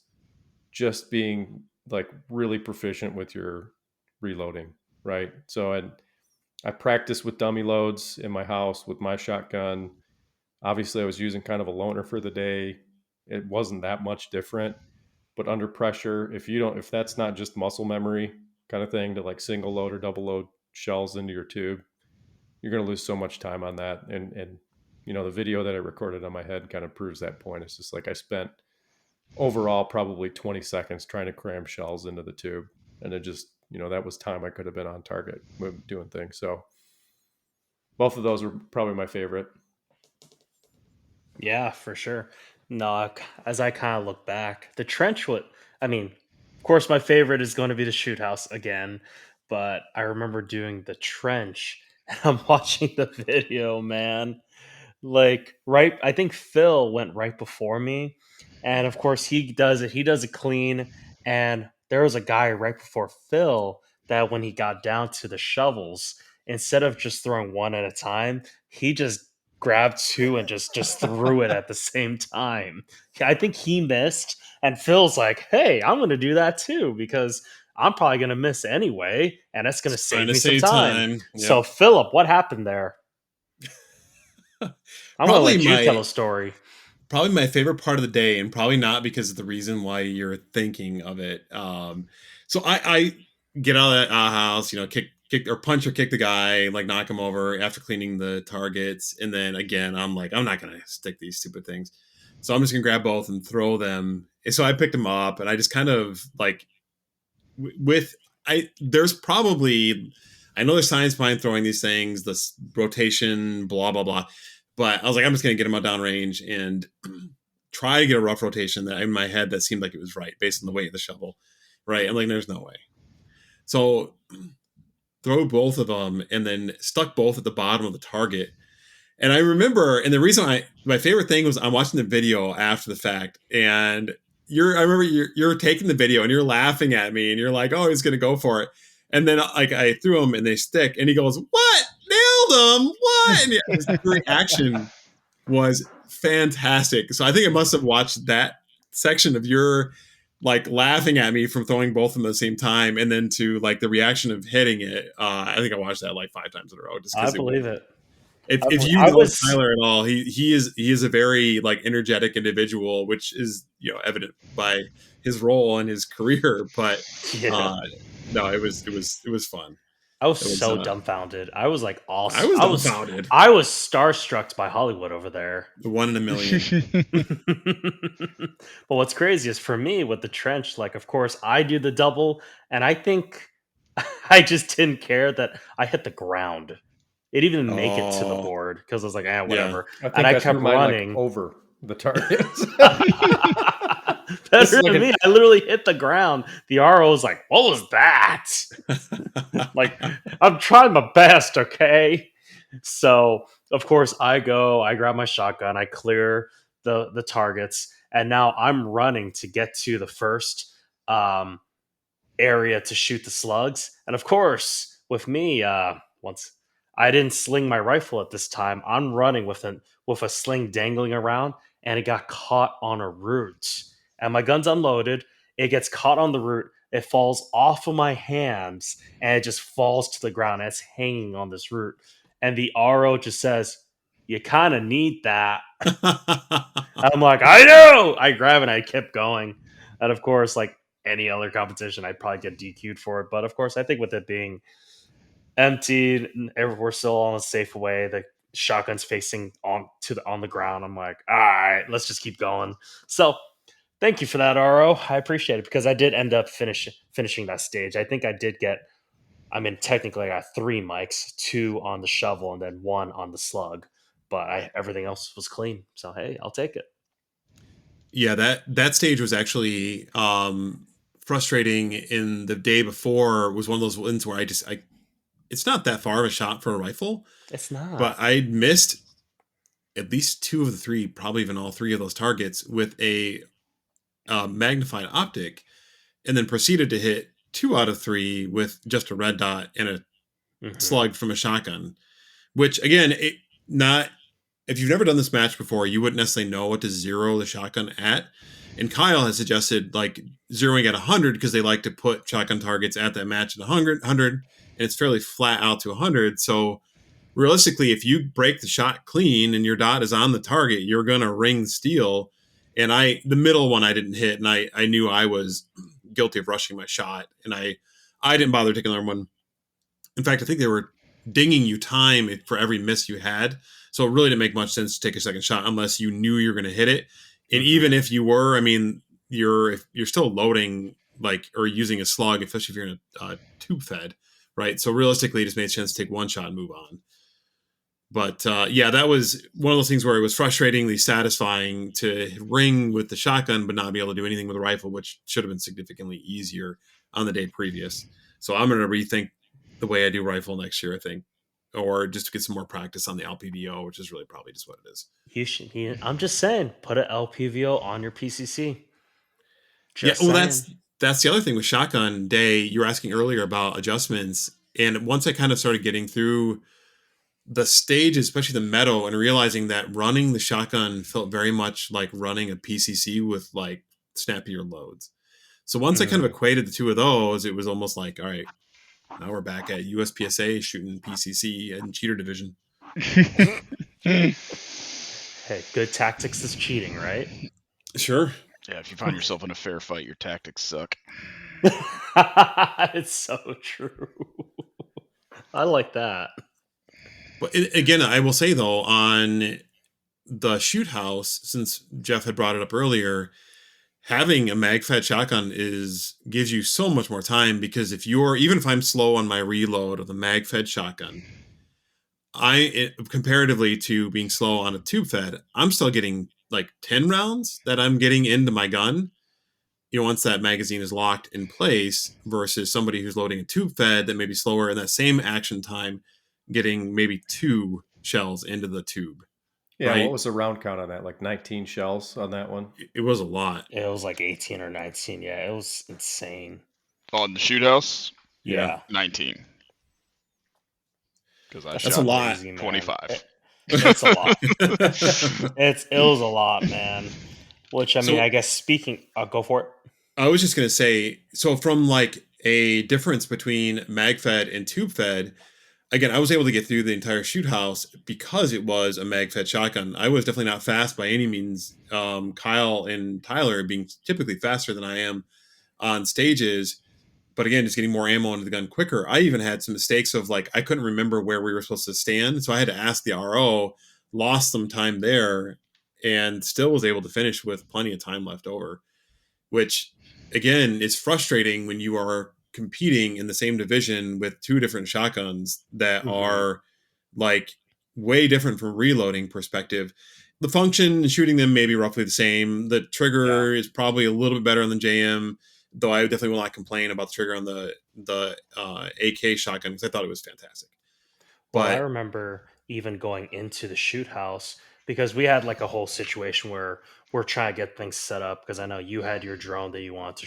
just being like really proficient with your reloading, right? So I practiced with dummy loads in my house with my shotgun. Obviously, I was using kind of a loner for the day. It wasn't that much different, but under pressure, if that's not just muscle memory kind of thing to like single load or double load shells into your tube, you're going to lose so much time on that. And the video that I recorded on my head kind of proves that point. It's just like I spent overall probably 20 seconds trying to cram shells into the tube, and it just that was time I could have been on target doing things. So both of those were probably my favorite. Yeah, for sure. No, as I kind of look back, the trench would, I mean, of course, my favorite is going to be the shoot house again, but I remember doing the trench and I'm watching the video, man. Like, right, I think Phil went right before me. And of course, he does it clean. And there was a guy right before Phil that when he got down to the shovels, instead of just throwing one at a time, he just grabbed two and just threw it at the same time. I think he missed, and Phil's like, "Hey, I'm going to do that too because I'm probably going to miss anyway, and it's going to Trying save to me some save time." time. So, Yep. Philip, what happened there? I'm going to Probably let you tell my a story. probably my favorite part of the day, and probably not because of the reason why you're thinking of it. So I get out of that house, kick or punch or kick the guy, like knock him over after cleaning the targets, and then again, I'm like, I'm not gonna stick these stupid things, so I'm just gonna grab both and throw them. And so I picked them up, and I just kind of like with there's probably I know there's science behind throwing these things, this rotation, blah blah blah. But I was like, I'm just gonna get them out downrange and try to get a rough rotation that in my head that seemed like it was right based on the weight of the shovel. Right. I'm like, there's no way. So throw both of them and then stuck both at the bottom of the target. And I remember, and the reason my favorite thing was I'm watching the video after the fact, and I remember you're taking the video and you're laughing at me, and you're like, oh, he's gonna go for it. And then like I threw them and they stick, and he goes, "What? Nailed them? What?" And his reaction was fantastic. So I think I must have watched that section of your like laughing at me from throwing both of them at the same time, and then to like the reaction of hitting it. I think I watched that like 5 times in a row just I because it was. believe it. If you I know was, Tyler at all, he is a very like energetic individual, which is evident by his role and his career. But yeah. uh, no, it was fun. I was It was so dumbfounded. I was like, I awesome. was dumbfounded. I was starstruck by Hollywood over there. The one in a million. But what's crazy is for me with the trench, like, of course, I do the double, and I think I just didn't care that I hit the ground. It didn't even make it to the Oh, board because I was like, yeah. whatever. I And think I I threw kept mine like running. over the target. This Better is like than me. I literally hit the ground. The RO was like, what was that? Like, I'm trying my best, okay? So, of course, I grab my shotgun, I clear the targets, and now I'm running to get to the first um, area to shoot the slugs. And of course, with me, once I didn't sling my rifle at this time, I'm running with a sling dangling around, and it got caught on a root. And my gun's unloaded. It gets caught on the root. It falls off of my hands, and it just falls to the ground. And it's hanging on this root. And the RO just says, "You kind of need that." I'm like, I know. I grab it and I kept going. And of course, like any other competition, I'd probably get DQ'd for it. But of course, I think with it being emptied, we're still on a safe way. The shotgun's facing on the ground. I'm like, all right, let's just keep going. So thank you for that, RO. I appreciate it because I did end up finishing that stage. I think I did get. I mean, technically, I got 3 mics, 2 on the shovel, and then 1 on the slug. But everything else was clean. So hey, I'll take it. Yeah, that stage was actually frustrating. In the day before was one of those wins where I it's not that far of a shot for a rifle, It's not. but I missed at least 2 of the 3, probably even all 3 of those targets with a magnified optic, and then proceeded to hit 2 out of 3 with just a red dot and a Hmm. slug from a shotgun. Which again, it not if you've never done this match before, you wouldn't necessarily know what to zero the shotgun at. And Kyle has suggested like zeroing at 100 because they like to put shotgun targets at that match at 100, and it's fairly flat out to 100. So realistically, if you break the shot clean and your dot is on the target, you're gonna ring the steel. And the middle one I didn't hit, and I knew I was guilty of rushing my shot, and I didn't bother taking another one. In fact, I think they were dinging you time for every miss you had. So it really didn't make much sense to take a second shot unless you knew you were going to hit it. And Hmm. even if you were, I mean, you're still loading like or using a slug, especially if you're in a tube fed, right? So realistically, it just made sense to take one shot and move on. But yeah, that was one of those things where it was frustratingly satisfying to ring with the shotgun, but not be able to do anything with a rifle, which should have been significantly easier on the day previous. So I'm going to rethink the way I do rifle next year, I think, or just to get some more practice on the LPVO, which is really probably just what it is. You should. I'm just saying, put an LPVO on your PCC. Yeah, Just well, saying. that's the other thing with shotgun day. You were asking earlier about adjustments, and once I kind of started getting through the stage, especially the meadow, and realizing that running the shotgun felt very much like running a PCC with like snappier loads. So once I kind of Mm. equated the two of those, it was almost like, all right, now we're back at USPSA shooting PCC and cheater division. Hey, good tactics is cheating, right? Sure. Yeah, if you find yourself in a fair fight, your tactics suck. It's so true. I like that. But again, I will say though, on the shoot house, since Jeff had brought it up earlier, having a mag fed shotgun gives you so much more time because even if I'm slow on my reload of the mag fed shotgun, comparatively to being slow on a tube fed, I'm still getting like 10 rounds that I'm getting into my gun. Once that magazine is locked in place versus somebody who's loading a tube fed that may be slower in that same action time, getting maybe 2 shells into the tube, Yeah, what right? was the round count on that? Like 19 shells on that one? It was a lot. It was like 18 or 19. Yeah, it was insane. On the shoot house, Yeah. Yeah, 19. Because I That's a shot lot. crazy, man. 25. It's a lot. It was a lot, man. Which I mean, I So guess speaking, I'll go for it. I was just going to say, so from like a difference between mag fed and tube fed, again, I was able to get through the entire shoot house because it was a mag fed shotgun. I was definitely not fast by any means. Kyle and Tyler being typically faster than I am on stages, but again, just getting more ammo into the gun quicker. I even had some mistakes of like I couldn't remember where we were supposed to stand, so I had to ask the RO. Lost some time there, and still was able to finish with plenty of time left over. Which, again, is frustrating when you are competing in the same division with two different shotguns that Hmm. are like way different from reloading perspective. The function shooting them may be roughly the same. The Yeah. trigger is probably a little bit better on the JM, though I definitely will not complain about the trigger on the AK shotgun because I thought it was fantastic. Well, I But remember even going into the shoot house because we had like a whole situation where we're trying to get things set up because I know you had your drone that you wanted to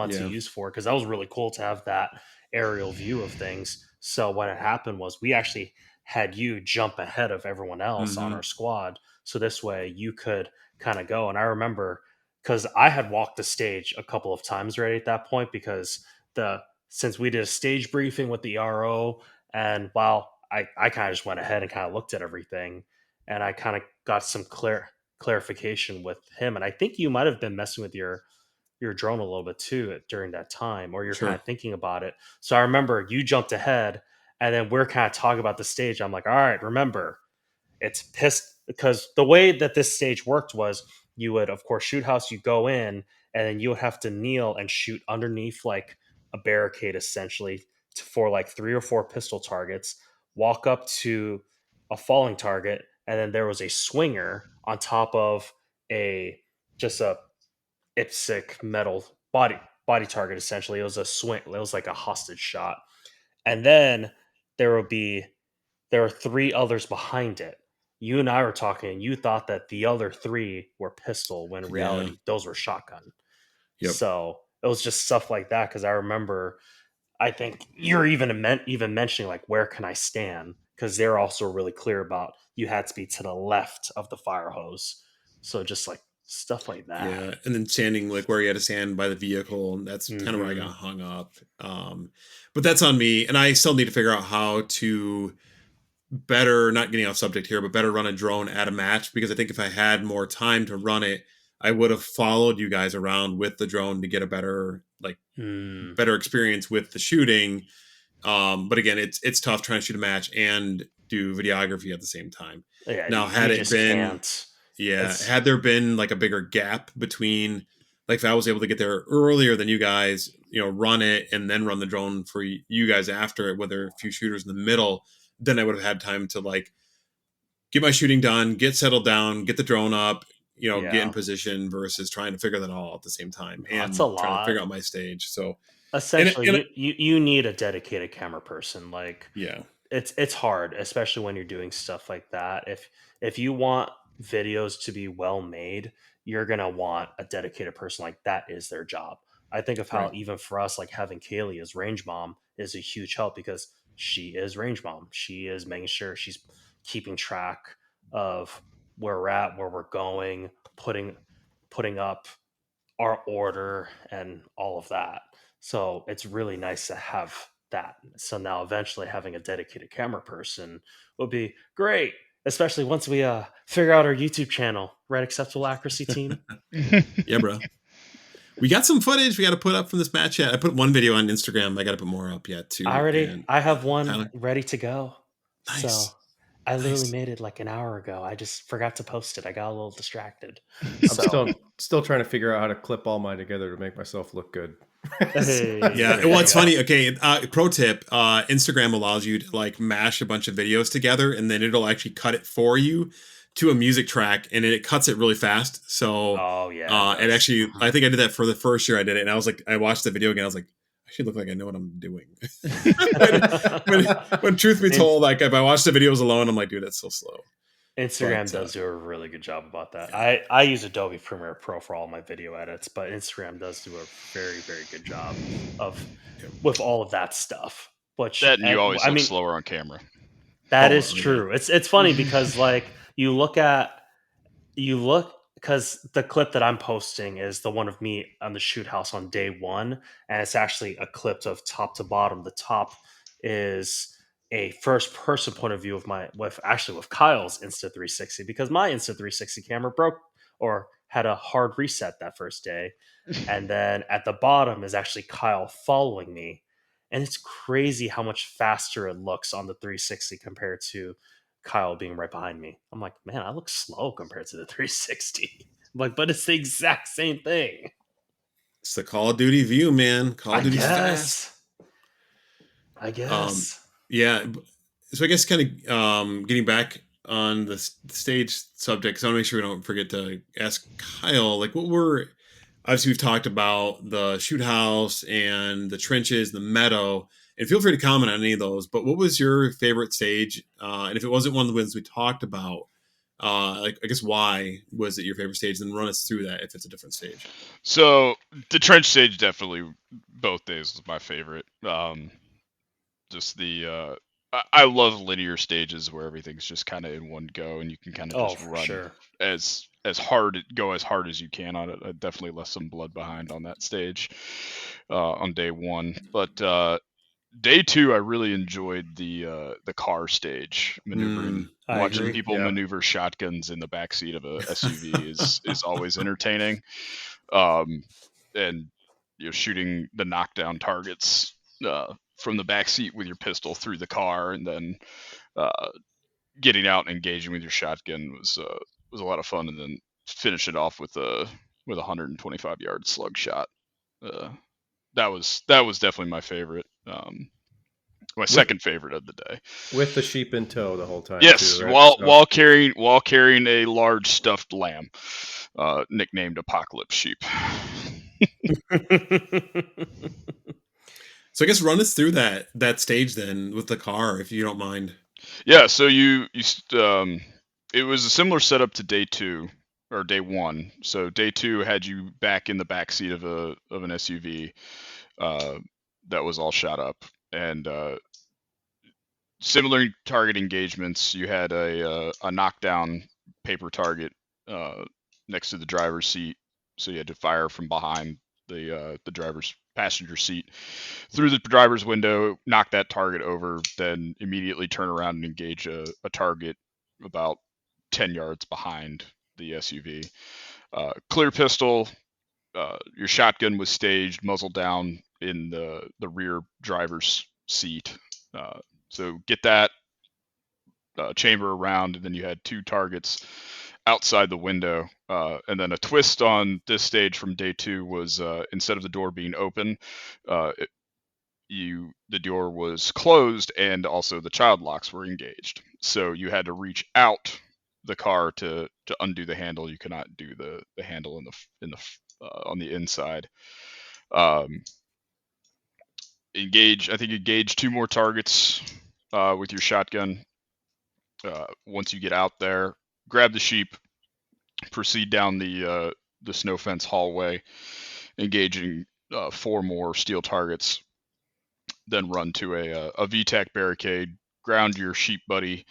yeah, use for because that was really cool to have that aerial view of things. So what had happened was we actually had you jump ahead of everyone else on hmm our squad. So this way you could kind of go. And I remember because I had walked the stage a couple of times already at that point because the since we did a stage briefing with the RO and while I kind of just went ahead and kind of looked at everything, and I kind of got some clarification with him. And I think you might have been messing with your drone a little bit too during that time, or you're kind sure, of thinking about it. So I remember you jumped ahead, and then we're kind of talking about the stage. I'm like, all right, remember, it's pissed because the way that this stage worked was you would of course shoot house, you go in, and then you would have to kneel and shoot underneath like a barricade essentially for like three or four pistol targets, walk up to a falling target, and then there was a swinger on top of a just a IPSC metal body target essentially. It was a swing, it was like a hostage shot, and then there would be there are three others behind it. You and I were talking, and you thought that the other three were pistol, when in yeah, reality, those were shotgun. yep, So it was just stuff like that. Because I remember, I think you're even mentioning like where can I stand? Because they're also really clear about you had to be to the left of the fire hose. So just like stuff like that. yeah. And then standing like where you had to stand by the vehicle, and that's kind of where I got Hmm. hung up. But that's on me, and I still need to figure out how to better, not getting off subject here, but better run a drone at a match because I think if I had more time to run it, I would have followed you guys around with the drone to get a Mm. better experience with the shooting. But again, it's tough trying to shoot a match and do videography at the same time. Yeah, Now, had you it just been, can't. yeah, It's had there been like a bigger gap between, like if I was able to get there earlier than you guys, run it and then run the drone for you guys after it, with a few shooters in the middle, then I would have had time to like get my shooting done, get settled down, get the drone up, get in yeah, position versus trying to figure that all at the same time no, it's a and trying to lot. figure out my stage. So, Essentially and you need a dedicated camera person. Like yeah, it's hard, especially when you're doing stuff like that. If you want videos to be well made, you're gonna want a dedicated person. Like that is their job. I think of how right. even for us, like having Kaylee as range mom is a huge help because she is range mom. She is making sure she's keeping track of where we're at, where we're going, putting up our order and all of that. So it's really nice to have that. So now eventually having a dedicated camera person will be great, especially once we figure out our YouTube channel, right? Acceptable accuracy team. Yeah, bro. We got some footage we got to put up from this match yet. I put one video on Instagram. I got to put more up yet too. And I have one Tyler, ready to go. So nice, I literally nice. made it like an hour ago. I just forgot to post it. I got a little distracted. I'm So still trying to figure out how to clip all mine together to make myself look good. hey, Yeah, there well, you it's go. funny. Okay, pro tip: Instagram allows you to like mash a bunch of videos together, and then it'll actually cut it for you to a music track, and it cuts it really fast. So, Oh yeah, it it does. actually, I think I did that for the first year I did it, and I was like, I watched the video again. I was like, I should look like I know what I'm doing. when, when truth be And told, like if I watch the videos alone, I'm like, dude, that's so slow. Instagram But does do a really good job about that. yeah, I use Adobe Premiere Pro for all my video edits, but Instagram does do a very good job of yeah. with all of that stuff. Which That and you always I look mean, slower on camera. that Oh, is yeah, true. It's funny because like you look because the clip that I'm posting is the one of me on the shoot house on day one, and it's actually a clip of top to bottom. The top is a first person point of view of my with Kyle's Insta 360 because my Insta 360 camera broke or had a hard reset that first day. And then at the bottom is actually Kyle following me. And it's crazy how much faster it looks on the 360 compared to Kyle being right behind me. I'm like, man, I look slow compared to the 360. I'm like, but it's the exact same thing. It's the Call of Duty view, man. Call I of Duty's fast. guess. I Um, guess. yeah. So I guess kind of getting back on the stage subject, because I want to make sure we don't forget to ask Kyle, like, what were, obviously we've talked about the shoot house and the trenches, the meadow, and feel free to comment on any of those. But what was your favorite stage? And if it wasn't one of the ones we talked about, like, I guess why was it your favorite stage? Then run us through that if it's a different stage. So the trench stage definitely both days was my favorite. Just the I love linear stages where everything's just kind of in one go and you can kind of Oh, just for run sure. as hard as hard as you can on it. I definitely left some blood behind on that stage on day one, but day two I really enjoyed the car stage, maneuvering. I Watching agree. people Yeah. maneuver shotguns in the backseat of a SUV is always entertaining. And shooting the knockdown targets from the back seat with your pistol through the car, and then uh, getting out and engaging with your shotgun was a lot of fun. And then finish it off with a 125-yard slug shot. Uh, that was definitely my favorite. My With second favorite of the day. with the sheep in tow the whole time too, Yes, right? So while carrying a large stuffed lamb, nicknamed Apocalypse Sheep. So I guess run us through that stage then with the car, if you don't mind. Yeah, so it was a similar setup to day two or day one. So day two had you back in the back seat of an SUV uh, that was all shot up, and similar target engagements. You had a knockdown paper target next to the driver's seat, so you had to fire from behind the driver's passenger seat through the driver's window, knock that target over, then immediately turn around and engage a target about 10 yards behind the SUV. Clear pistol. Your shotgun was staged, muzzle down in the rear driver's seat. So get that chamber around, and then you had two targets outside the window. And then a twist on this stage from day two was instead of the door being open, uh, it, the door was closed, and also the child locks were engaged. So you had to reach out the car to undo the handle. You could not do the handle in the on the inside. Um, engage. I think engage two more targets with your shotgun. Once you get out there, grab the sheep, proceed down the snow fence hallway, engaging four more steel targets, then run to a VTAC barricade, ground your sheep buddy,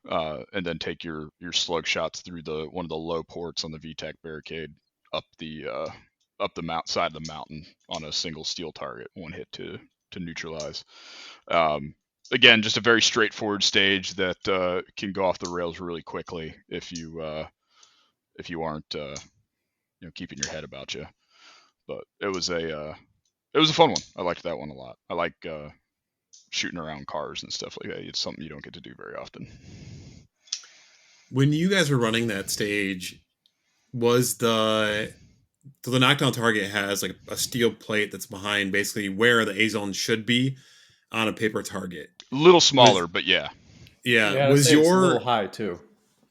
and then take your slug shots through the one of the low ports on the VTAC barricade up the side of the mountain on a single steel target, one hit to neutralize. Um, Again, just a very straightforward stage that can go off the rails really quickly if you aren't keeping your head about you. But it was a fun one. I liked that one a lot. I like shooting around cars and stuff like that. It's something you don't get to do very often. When you guys were running that stage, was the knockdown target has like a steel plate that's behind basically where the A zone should be on a paper target. A little Was smaller, but yeah. yeah, I'd was say it's a little your high too.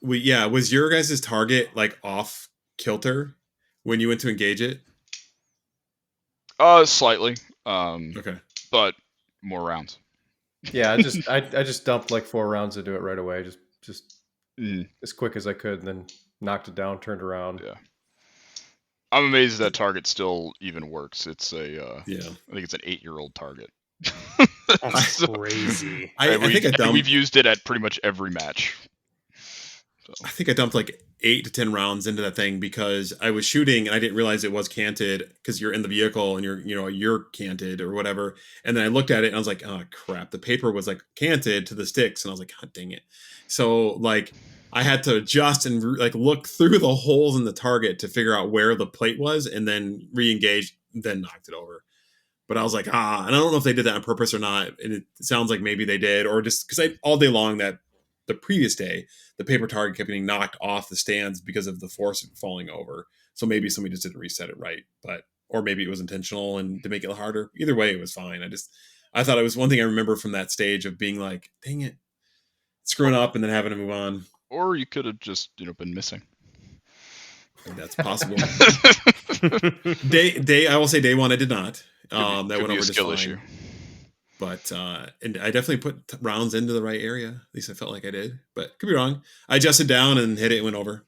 was your guys' target like off kilter when you went to engage it? Slightly. Okay. But more rounds. Yeah, I just dumped like 4 rounds into it right away, just as quick as I could, and then knocked it down, turned around. Yeah. I'm amazed that target still even works. It's Yeah. I think it's an 8-year-old target. That's So, crazy. I think I and we've dumped used it at pretty much every match. I think I dumped like 8 to 10 rounds into that thing because I was shooting and I didn't realize it was canted because you're in the vehicle and you're canted or whatever. And then I looked at it and I was like, oh crap, the paper was like canted to the sticks, and I was like, God dang it. So like I had to adjust and like look through the holes in the target to figure out where the plate was, and then re-engage, then knocked it over. But I was like, and I don't know if they did that on purpose or not. And it sounds like maybe they did, or just because all day long that the previous day, the paper target kept getting knocked off the stands because of the force falling over. So maybe somebody just didn't reset it right, or maybe it was intentional and to make it harder. Either way, it was fine. I thought it was one thing I remember from that stage of being like, dang it, screwing up and then having to move on. Or you could have just been missing. That's possible. I will say day one I did not. That went over just fine. Issue. But and I definitely put rounds into the right area. At least I felt like I did, but could be wrong. I adjusted down and hit it and went over.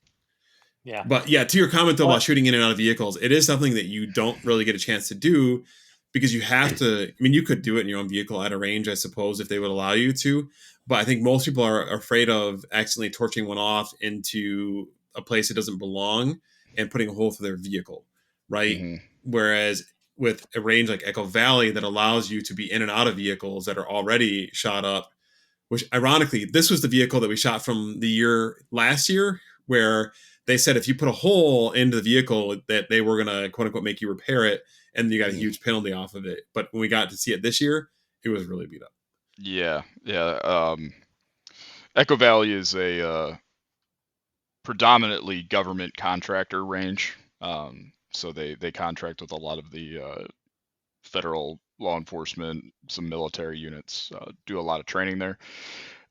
Yeah. But yeah, to your comment though about shooting in and out of vehicles, it is something that you don't really get a chance to do because you have to. I mean, you could do it in your own vehicle at a range, I suppose, if they would allow you to. But I think most people are afraid of accidentally torching one off into a place it doesn't belong and putting a hole through their vehicle, right? Mm-hmm. Whereas with a range like Echo Valley that allows you to be in and out of vehicles that are already shot up, which ironically, this was the vehicle that we shot from the last year, where they said if you put a hole into the vehicle that they were going to quote unquote make you repair it, and you got a huge penalty off of it. But when we got to see it this year, it was really beat up. Yeah. Echo Valley is a predominantly government contractor range. So they contract with a lot of the federal law enforcement, some military units, do a lot of training there.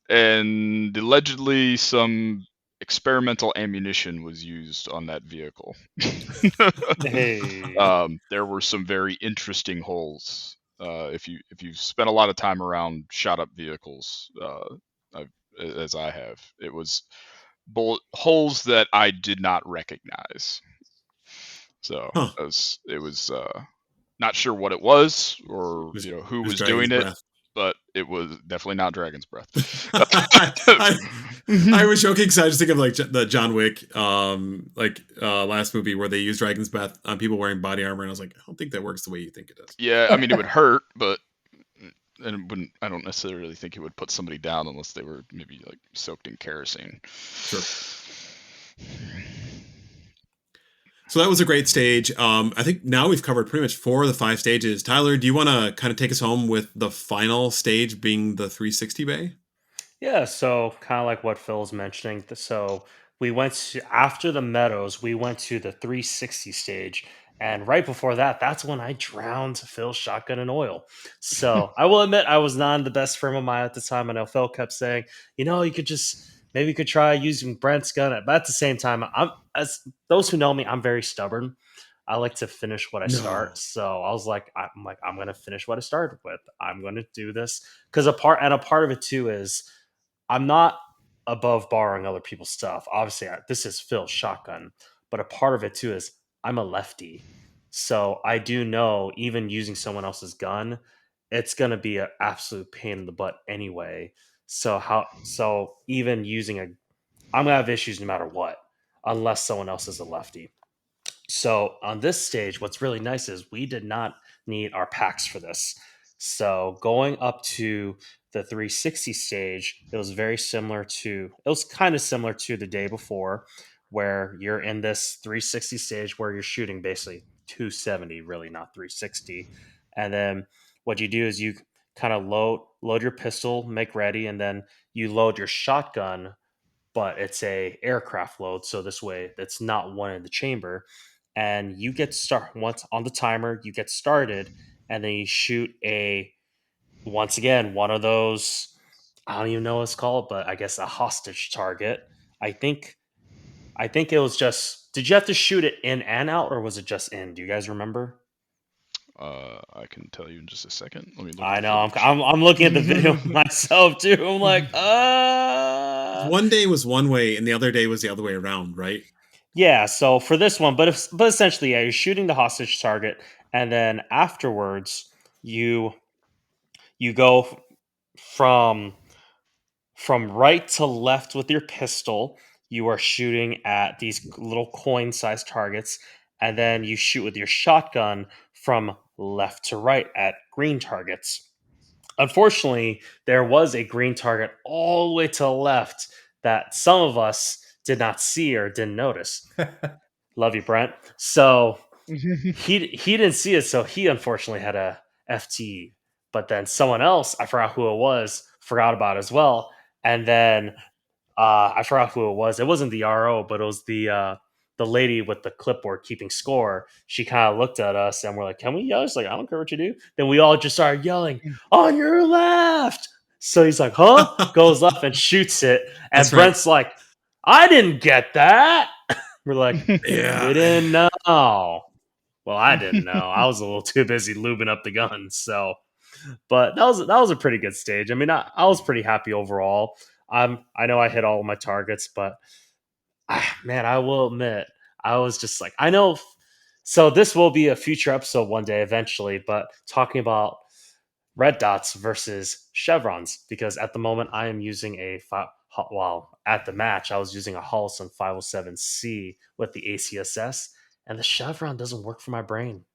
And allegedly some experimental ammunition was used on that vehicle. Hey. There were some very interesting holes. If you've spent a lot of time around shot up vehicles, as I have, it was bullet holes that I did not recognize. So it was not sure what it was or who was doing it, but it was definitely not Dragon's Breath. I was joking because I just think of like the John Wick last movie where they used Dragon's Breath on people wearing body armor, and I was like, I don't think that works the way you think it does. Yeah, I mean it would hurt, but I don't necessarily think it would put somebody down unless they were maybe like soaked in kerosene. Sure. So that was a great stage. I think now we've covered pretty much 4 of the 5 stages. Tyler, do you want to kind of take us home with the final stage being the 360 bay? Yeah, so kind of like what Phil's mentioning. So we went after the Meadows, we went to the 360 stage. And right before that, that's when I drowned Phil's shotgun in oil. So I will admit I was not in the best frame of mind at the time. I know Phil kept saying, you could try using Brent's gun. But at the same time, as those who know me, I'm very stubborn. I like to finish what I start. So I was like, I'm going to finish what I started with. I'm going to do this. Because a part of it too is I'm not above borrowing other people's stuff. Obviously, this is Phil's shotgun. But a part of it too is I'm a lefty. So I do know even using someone else's gun, it's going to be an absolute pain in the butt anyway. So even using I'm going to have issues no matter what, unless someone else is a lefty. So on this stage, what's really nice is we did not need our packs for this. So going up to the 360 stage, it was kind of similar to the day before, where you're in this 360 stage where you're shooting basically 270, really not 360. And then what you do is you kind of load your pistol, make ready, and then you load your shotgun, but it's a aircraft load, so this way it's not one in the chamber, and you get once on the timer, you get started, and then you shoot once again one of those, I don't even know what it's called, but I guess a hostage target. I think it was just, did you have to shoot it in and out, or was it just in? Do you guys remember? I can tell you in just a second. Let me look. I know I'm looking at the video myself too. I'm like, one day was one way and the other day was the other way around, right? Yeah, so for this one, but essentially, yeah, you're shooting the hostage target, and then afterwards, you go from right to left with your pistol. You are shooting at these little coin-sized targets, and then you shoot with your shotgun from left to right at green targets. Unfortunately, there was a green target all the way to the left that some of us did not see or didn't notice. Love you, Brent. So he didn't see it, so he unfortunately had a FT. But then someone else, I forgot who it was, forgot about it as well. And then I forgot who it was. It wasn't the RO, but it was the lady with the clipboard keeping score. She kind of looked at us and we're like, "Can we yell?" She's like, "I don't care what you do." Then we all just started yelling, "On your left!" So he's like, "Huh?" Goes left and shoots it, and That's right. Brent's like, "I didn't get that." We're like, "We Yeah. didn't know." Well, I didn't know. I was a little too busy lubing up the gun. So, but that was a pretty good stage. I mean, I was pretty happy overall. I know I hit all of my targets, but man, I will admit I was just like I know. So this will be a future episode one day eventually, but talking about red dots versus chevrons because at the moment I am using well, at the match I was using a Holson 507C with the ACSS, and the chevron doesn't work for my brain,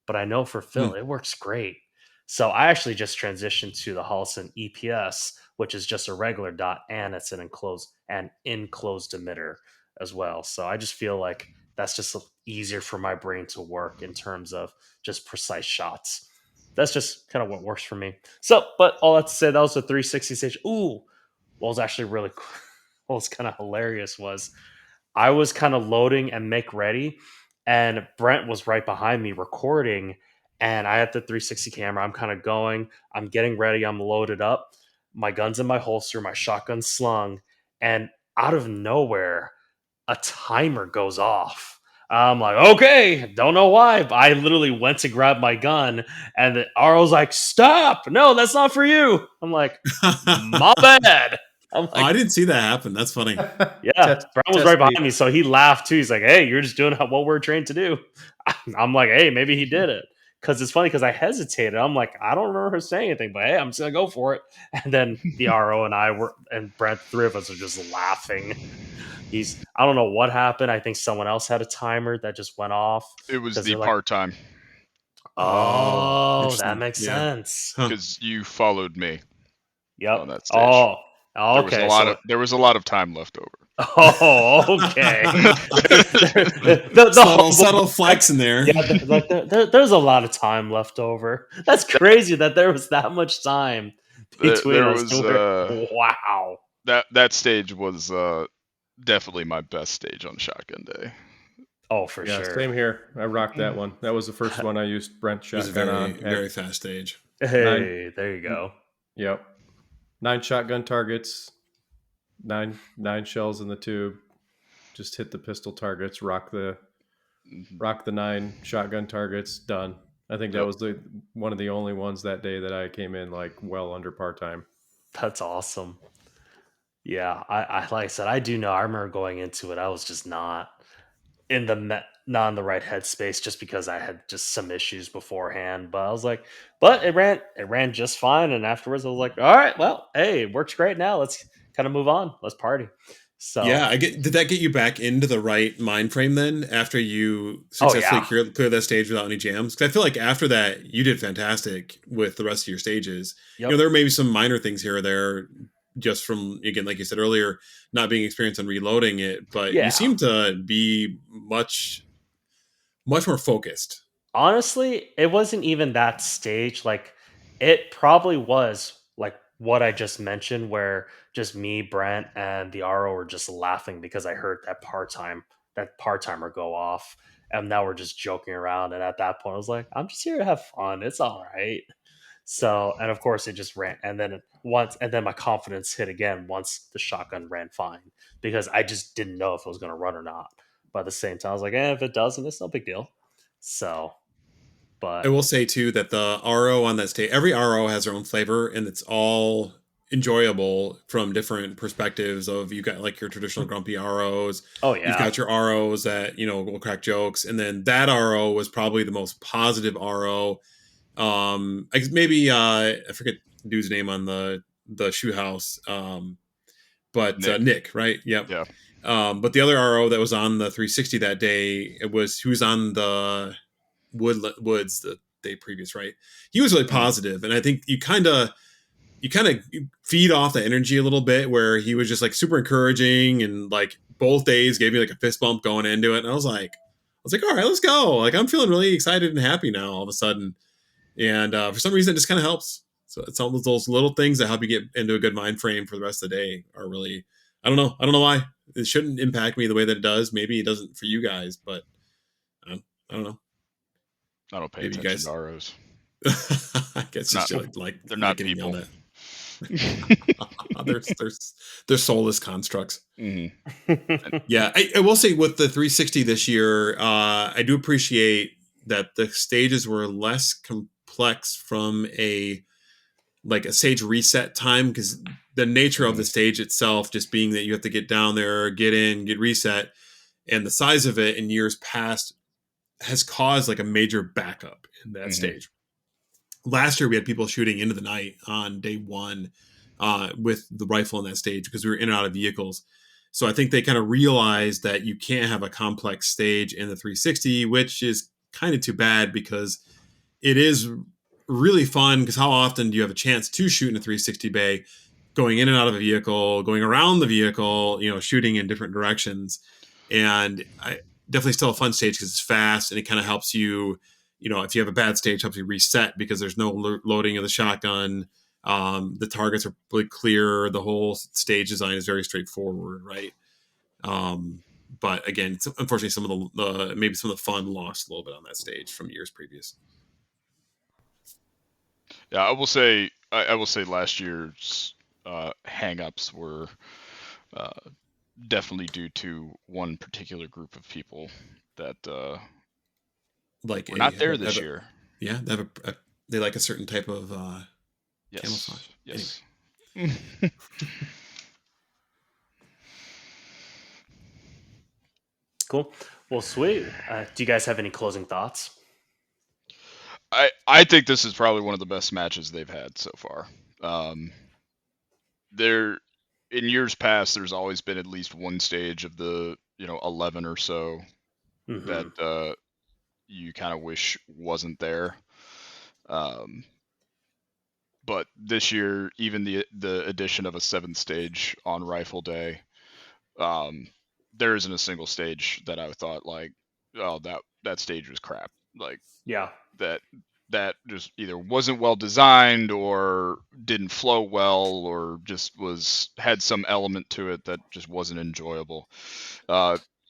but I know for Phil Hmm. it works great. So I actually just transitioned to the Holson EPS, which is just a regular dot and it's an enclosed emitter as well. So I just feel like that's just easier for my brain to work in terms of just precise shots. That's just kind of what works for me. So, but all that to say, that was a 360 stage. Ooh, what was actually really cool, what was kind of hilarious was I was kind of loading and make ready, and Brent was right behind me recording. And I had the 360 camera. I'm kind of going, I'm getting ready, I'm loaded up. My gun's in my holster, my shotgun's slung, and out of nowhere, a timer goes off. I'm like, okay, don't know why. But I literally went to grab my gun, and the RO's like, stop! No, that's not for you. I'm like, my bad. I'm Oh, like, I didn't see that happen. That's funny. yeah, Brown was Test right me. behind me, so he laughed too. He's like, "Hey, you're just doing what we're trained to do." I'm like, "Hey, maybe he did it." Because it's funny because I hesitated. I'm like, I don't remember her saying anything, but hey, I'm just gonna go for it. And then the RO and I were, and Brent, the three of us are just laughing. I don't know what happened. I think someone else had a timer that just went off It was because the they're like, part time Oh, "Oh, that interesting. makes Yeah. sense." Huh. because you followed me Yep. on that stage. Oh, okay. So There was a lot of time left over. oh, okay. The Subtle humble flex brag. in there. Yeah, there's a lot of time left over. That's crazy that there was that much time between There us. was Wow. that stage was definitely my best stage on shotgun day. Oh, for Yeah, sure. same here. I rocked that one. That was the first one I used Brent It was a shotgun very, on at very fast stage. nine. Hey, there you go. Yep, 9 shotgun targets, nine shells in the tube. Just hit the pistol targets. Mhm. Rock the 9 shotgun targets. Done. I think that Yep. was the one of the only ones that day that I came in like well under par time. That's awesome. Yeah, I like I said, I do know. I remember going into it. I was just not in the right headspace just because I had just some issues beforehand. But I was like, but it ran just fine. And afterwards, I was like, all right, well, hey, it works great now. Let's kind of move on. Let's party. So, Yeah, Did that get you back into the right mind frame then? After you oh successfully yeah, clear that stage without any jams? Because I feel like after that you did fantastic with the rest of your stages. yep, There may be some minor things here or there, just from again, like you said earlier, not being experienced on reloading it. But you yeah. seem to be much more focused. Honestly, it wasn't even that stage. Like, it probably was like what I just mentioned, where just me, Brent, and the RO were just laughing because I heard that part timer go off, and now we're just joking around. And at that point, I was like, I'm just here to have fun. It's all right. So, and of course, it just ran, and then my confidence hit again once the shotgun ran fine because I just didn't know if it was going to run or not. But at the same time, I was like, if it doesn't, it's no big deal. So, I but will say too that the RO on that stage, every RO has their own flavor, and it's all enjoyable from different perspectives. Of you've got like your traditional grumpy ROs, oh you've yeah, got your ROs that will crack jokes, and then that RO was probably the most positive RO. Maybe I forget the dude's name on the shoe house, but Nick. Nick, right? Yep. Yeah. But the other RO that was on the 360 that day, it was who was on the Woods the day previous, right? He was really Mm. positive, and I think you kind of you kind of feed off the energy a little bit, where he was just like super encouraging, and like both days gave me like a fist bump going into it. And I was like, all right, let's go. Like, I'm feeling really excited and happy now all of a sudden. And for some reason, it just kind of helps. So it's all those little things that help you get into a good mind frame for the rest of the day are really, I don't know. I don't know why it shouldn't impact me the way that it does. Maybe it doesn't for you guys, but I don't know. I don't pay Maybe you attention guys, to ROs. I guess They're just not. like They're not not getting yelled people. at. They're soulless constructs. Yeah, I will say with the 360 this year, I do appreciate that the stages were less complex from a stage reset time, because the nature of the stage itself just being that you have to get down there, get in, get reset, and the size of it in years past has caused like a major backup in that stage. Last year we had people shooting into the night on day one with the rifle in that stage because we were in and out of vehicles. So I think they kind of realized that you can't have a complex stage in the 360, which is kind of too bad because it is really fun. Because how often do you have a chance to shoot in a 360 bay, going in and out of a vehicle, going around the vehicle, shooting in different directions? And I definitely still a fun stage because it's fast and it kind of helps you. If you have a bad stage, helps you reset because there's no loading of the shotgun. The targets are really clear. The whole stage design is very straightforward, right? But again, unfortunately, some of maybe some of the fun lost a little bit on that stage from years previous. Yeah, I will say. I will say last year's hang-ups were definitely due to one particular group of people that Like were not there this year. Yeah, they like a certain type of Yes. camouflage. Yes. Anyway. Cool. Well, sweet. Do you guys have any closing thoughts? I think this is probably one of the best matches they've had so far. There, in years past, there's always been at least one stage of the 11 or so that you kind of wish wasn't there. But this year, even the addition of a 7th stage on Rifle Day, there isn't a single stage that I thought like, oh, that stage was crap. Like, Yeah. that just either wasn't well designed or didn't flow well or just had some element to it that just wasn't enjoyable.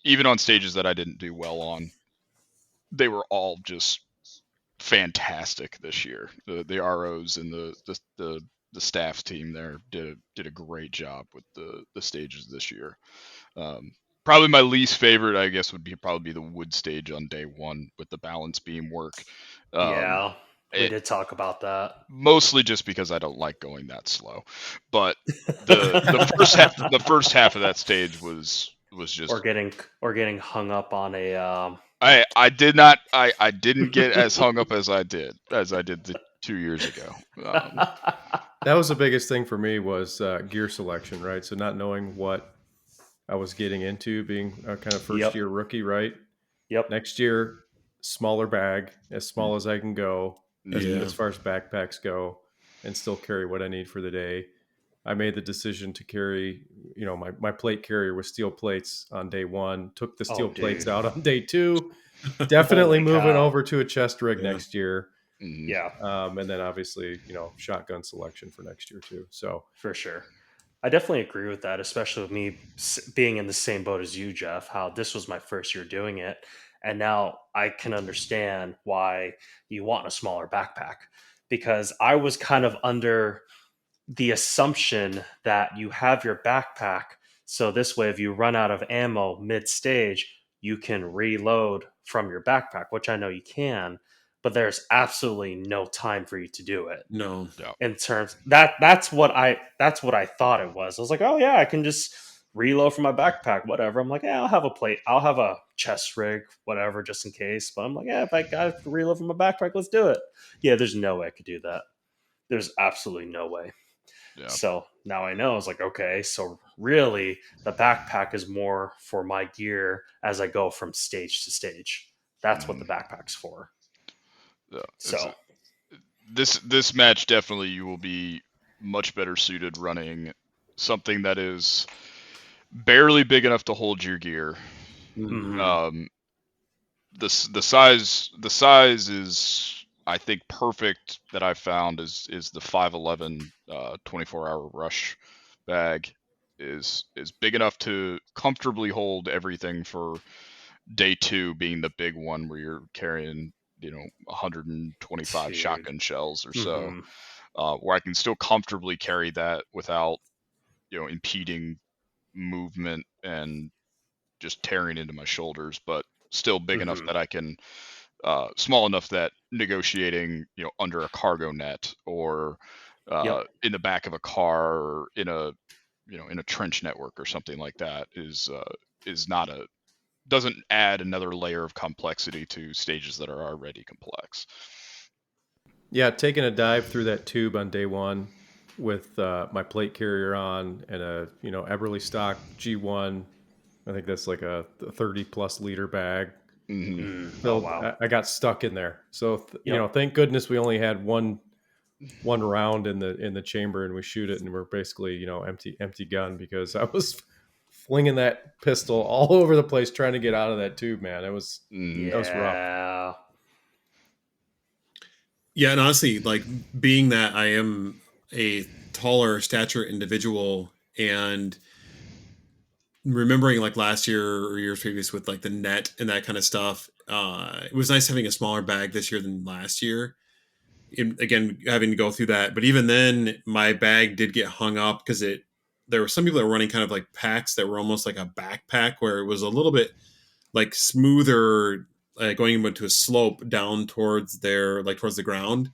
Even on stages that I didn't do well on, they were all just fantastic this year. The ROs and the staff team there did a great job with the stages this year. Probably my least favorite, I guess, would probably be the wood stage on day one with the balance beam work. Yeah. We It, did talk about that. mostly just because I don't like going that slow. But the first half of that stage was Or just getting hung up on a I didn't get as hung up as I did the 2 years ago. That was the biggest thing for me was gear selection, right? So not knowing what I was getting into, being a kind of first Yep. year rookie, right? Yep. Next year, smaller bag, as small as I can go, Yeah. as far as backpacks go, and still carry what I need for the day. I made the decision to carry, my plate carrier with steel plates on day one, took the steel plates dude. out on day two, definitely Holy moving cow. over to a chest rig Yeah. next year. Yeah, And then obviously, shotgun selection for next year too. So for sure. I definitely agree with that, especially with me being in the same boat as you, Jeff, how this was my first year doing it. And now I can understand why you want a smaller backpack because I was kind of under the assumption that you have your backpack. So this way, if you run out of ammo mid stage, you can reload from your backpack, which I know you can, but there's absolutely no time for you to do it No. Yeah. in terms that's what I thought it was. I was like, oh yeah, I can just reload from my backpack, whatever. I'm like, yeah, I'll have a plate, I'll have a chest rig, whatever, just in case. But I'm like, yeah, if I got to reload from my backpack, let's do it. Yeah, there's no way I could do that. There's absolutely no way. Yeah. So now I know. I was like, okay, so really the backpack is more for my gear as I go from stage to stage. That's what the backpack's for. Yeah. So This match definitely you will be much better suited running something that is barely big enough to hold your gear. Mhm. The size is, I think, perfect that I've found is the 511 24-hour rush bag is big enough to comfortably hold everything for day 2 being the big one where you're carrying 125 Dude. shotgun shells or so, Mhm. where I can still comfortably carry that without impeding movement and just tearing into my shoulders, but still big enough Mhm. that I can small enough that negotiating under a cargo net or Yep. in the back of a car or in a in a trench network or something like that is not a doesn't add another layer of complexity to stages that are already complex. Yeah, taking a dive through that tube on day 1 with my plate carrier on and a Eberly stock G1. I think that's like a 30+ liter bag Hmm. Oh filled. wow. I got stuck in there. So Yep. thank goodness we only had one round in the chamber, and we shoot it, and we're basically empty gun, because I was flinging that pistol all over the place trying to get out of that tube, man. Hmm. That was rough. Yeah. Yeah, and honestly, like, being that I am a taller stature individual, and remembering like last year or years previous with like the net and that kind of stuff, it was nice having a smaller bag this year than last year. Again, having to go through that, but even then, my bag did get hung up because there were some people that were running kind of like packs that were almost like a backpack, where it was a little bit like smoother, going into a slope down towards towards the ground.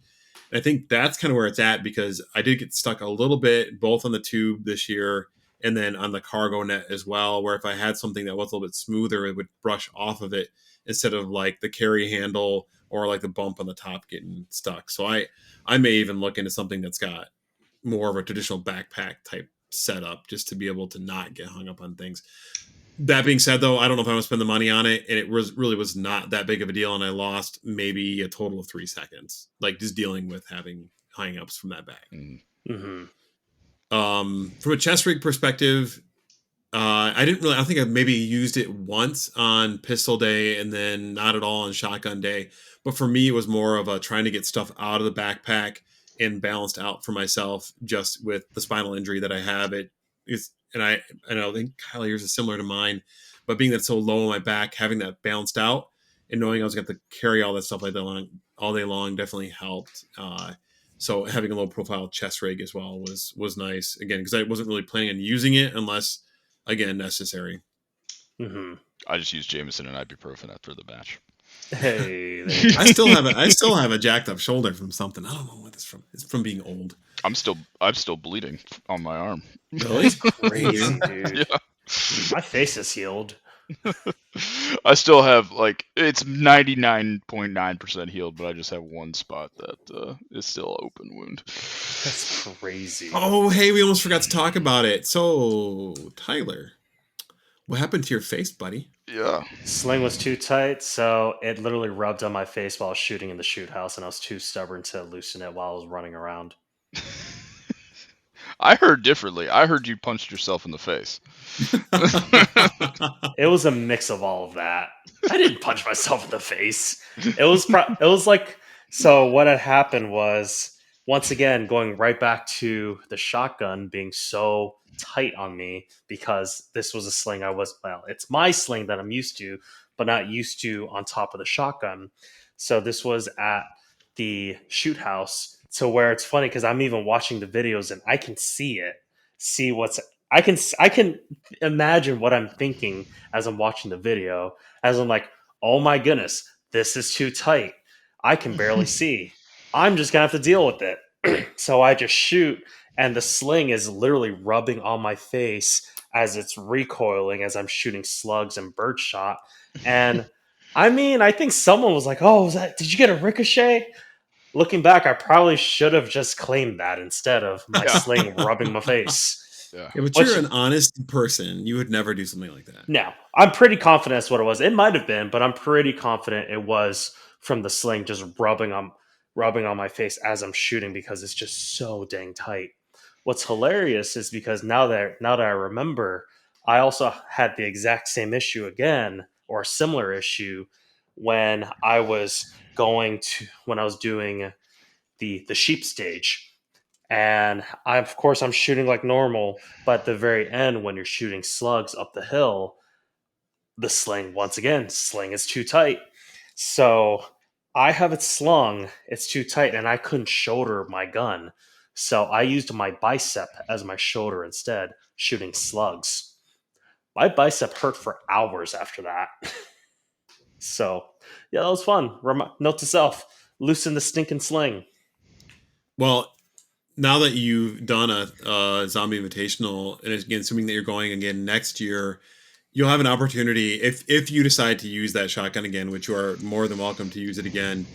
And I think that's kind of where it's at, because I did get stuck a little bit both on the tube this year and then on the cargo net as well, where if I had something that was a little bit smoother, it would brush off of it instead of like the carry handle or like the bump on the top getting stuck. So I may even look into something that's got more of a traditional backpack type setup, just to be able to not get hung up on things. That being said, though, I don't know if I want to spend the money on it, and it was not that big of a deal, and I lost maybe a total of 3 seconds, like just dealing with having hang-ups from that bag. Mhm. From a chest rig perspective, I didn't really. I think I maybe used it once on pistol day, and then not at all on shotgun day. But for me, it was more of a trying to get stuff out of the backpack and balanced out for myself, just with the spinal injury that I have. It is, and I don't think Kyle, yours is similar to mine, but being that so low on my back, having that balanced out and knowing I was going to carry all that stuff like that all day long definitely helped. So having a low profile chest rig as well was nice, again, because I wasn't really planning on using it unless, again, necessary. Mhm. I just used Jameson and ibuprofen after the match. Hey, there you I go. still have a jacked up shoulder from something. I don't know what it's from. It's from being old. I'm still bleeding on my arm. That's Really? crazy, Weird. dude. Yeah. My face is healed. I still have, like, it's 99.9% healed, but I just have one spot that is still open wound. That's crazy. Oh, hey, we almost forgot to talk about it. So, Tyler, what happened to your face, buddy? Yeah. Sling was too tight, so it literally rubbed on my face while I was shooting in the shoot house, and I was too stubborn to loosen it while I was running around. I heard differently. I heard you punched yourself in the face. It was a mix of all of that. I didn't punch myself in the face. It was like, so what had happened was, once again, going right back to the shotgun being so tight on me, because this was a sling it's my sling that I'm used to, but not used to on top of the shotgun. So this was at the shoot house. So where it's funny, because I'm even watching the videos and I can see it, see what's I can imagine what I'm thinking as I'm watching the video, as I'm like, oh my goodness, this is too tight. I can barely see. I'm just gonna have to deal with it. So I just shoot, and the sling is literally rubbing on my face as it's recoiling as I'm shooting slugs and birdshot. And I mean, I think someone was like, "Oh, did you get a ricochet?" Looking back, I probably should have just claimed that instead of my Yeah. sling rubbing my face. Yeah. Yeah, but Which, you're an honest person. You would never do something like that. no, I'm pretty confident that's what it was. It might have been, but I'm pretty confident it was from the sling just rubbing on my face as I'm shooting, because it's just so dang tight. what's hilarious is because now that I remember, I also had the exact same issue again, or a similar issue, when I was doing the sheep stage. And of course I'm shooting like normal, but at the very end when you're shooting slugs up the hill, the sling is too tight. So I have it slung, it's too tight, and I couldn't shoulder my gun. So I used my bicep as my shoulder instead, shooting slugs. My bicep hurt for hours after that. So yeah, that was fun. Note to self: loosen the stinking sling. Well, now that you've done a zombie invitational, and again, assuming that you're going again next year, you'll have an opportunity if you decide to use that shotgun again, which you are more than welcome to use it again.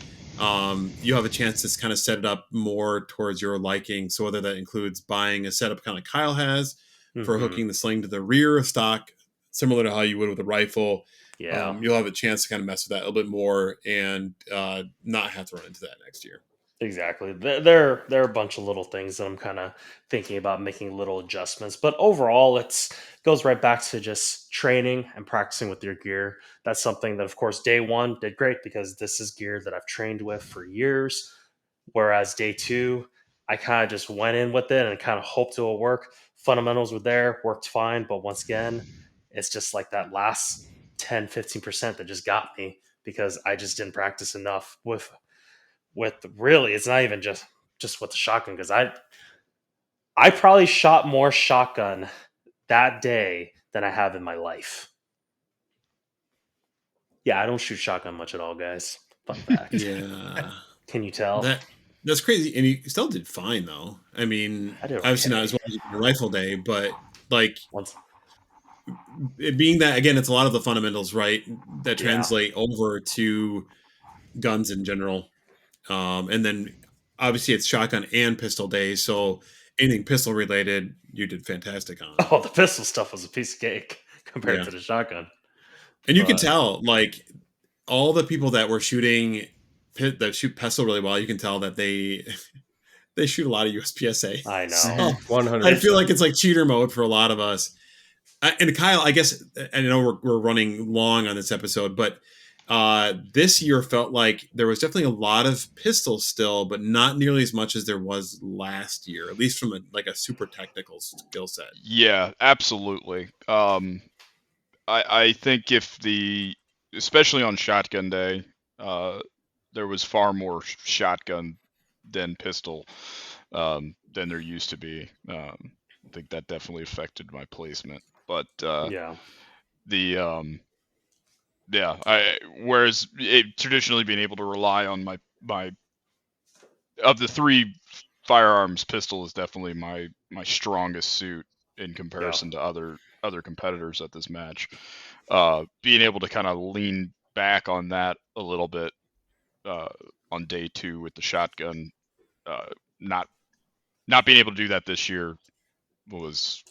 You have a chance to kind of set it up more towards your liking. So whether that includes buying a setup kind of like Kyle has for Hmm. hooking the sling to the rear of stock, similar to how you would with a rifle, Yeah. you'll have a chance to kind of mess with that a little bit more and not have to run into that next year. Exactly. There are a bunch of little things that I'm kind of thinking about making little adjustments, but overall, it's goes right back to just training and practicing with your gear. That's something that, of course, day one did great because this is gear that I've trained with for years. Whereas day two, I kind of just went in with it and kind of hoped it will work. Fundamentals were there, worked fine, but once again, it's just like that last 10-15% that just got me because I just didn't practice enough really it's not even just with the shotgun because I probably shot more shotgun that day than I have in my life. Yeah, I don't shoot shotgun much at all, guys. Fun fact. Yeah. Can you tell? That that's crazy, and you still did fine though. I mean, I did obviously not okay. as well as your rifle day, but like Once, it being that again, it's a lot of the fundamentals, right, that yeah. translate over to guns in general. And then obviously it's shotgun and pistol days, so anything pistol related, you did fantastic on. Oh, the pistol stuff was a piece of cake compared Yeah, to the shotgun. and you can But tell like all the people that were shooting that shoot pistol really well, you can tell that they shoot a lot of USPSA. I know. So Mhm. One hundred I feel like percent. it's like cheater mode for a lot of us. And Kyle, I guess I know we're running long on this episode, but this year felt like there was definitely a lot of pistols still, but not nearly as much as there was last year, at least from a super technical skill set. Yeah, absolutely. I think if especially on shotgun day, uh, there was far more shotgun than pistol than there used to be. I think that definitely affected my placement. But Yeah. the yeah, whereas traditionally being able to rely on my of the three firearms, pistol is definitely my strongest suit in Yeah. comparison to other competitors at this match. Being able to kind of lean back on that a little bit uh, on day two with the shotgun, uh, not not being able to do that this year was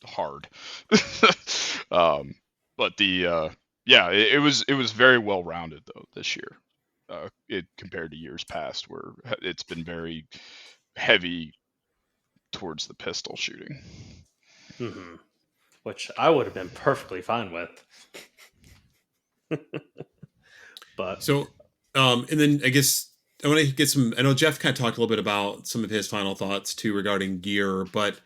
hard. um, but yeah, it was very well rounded though this year. It compared to years past where it's been very heavy towards the pistol shooting. Hmm. Which I would have been perfectly fine with. But So, and then I guess I want to get some. I know Jeff kind of talked a little bit about some of his final thoughts too regarding gear, but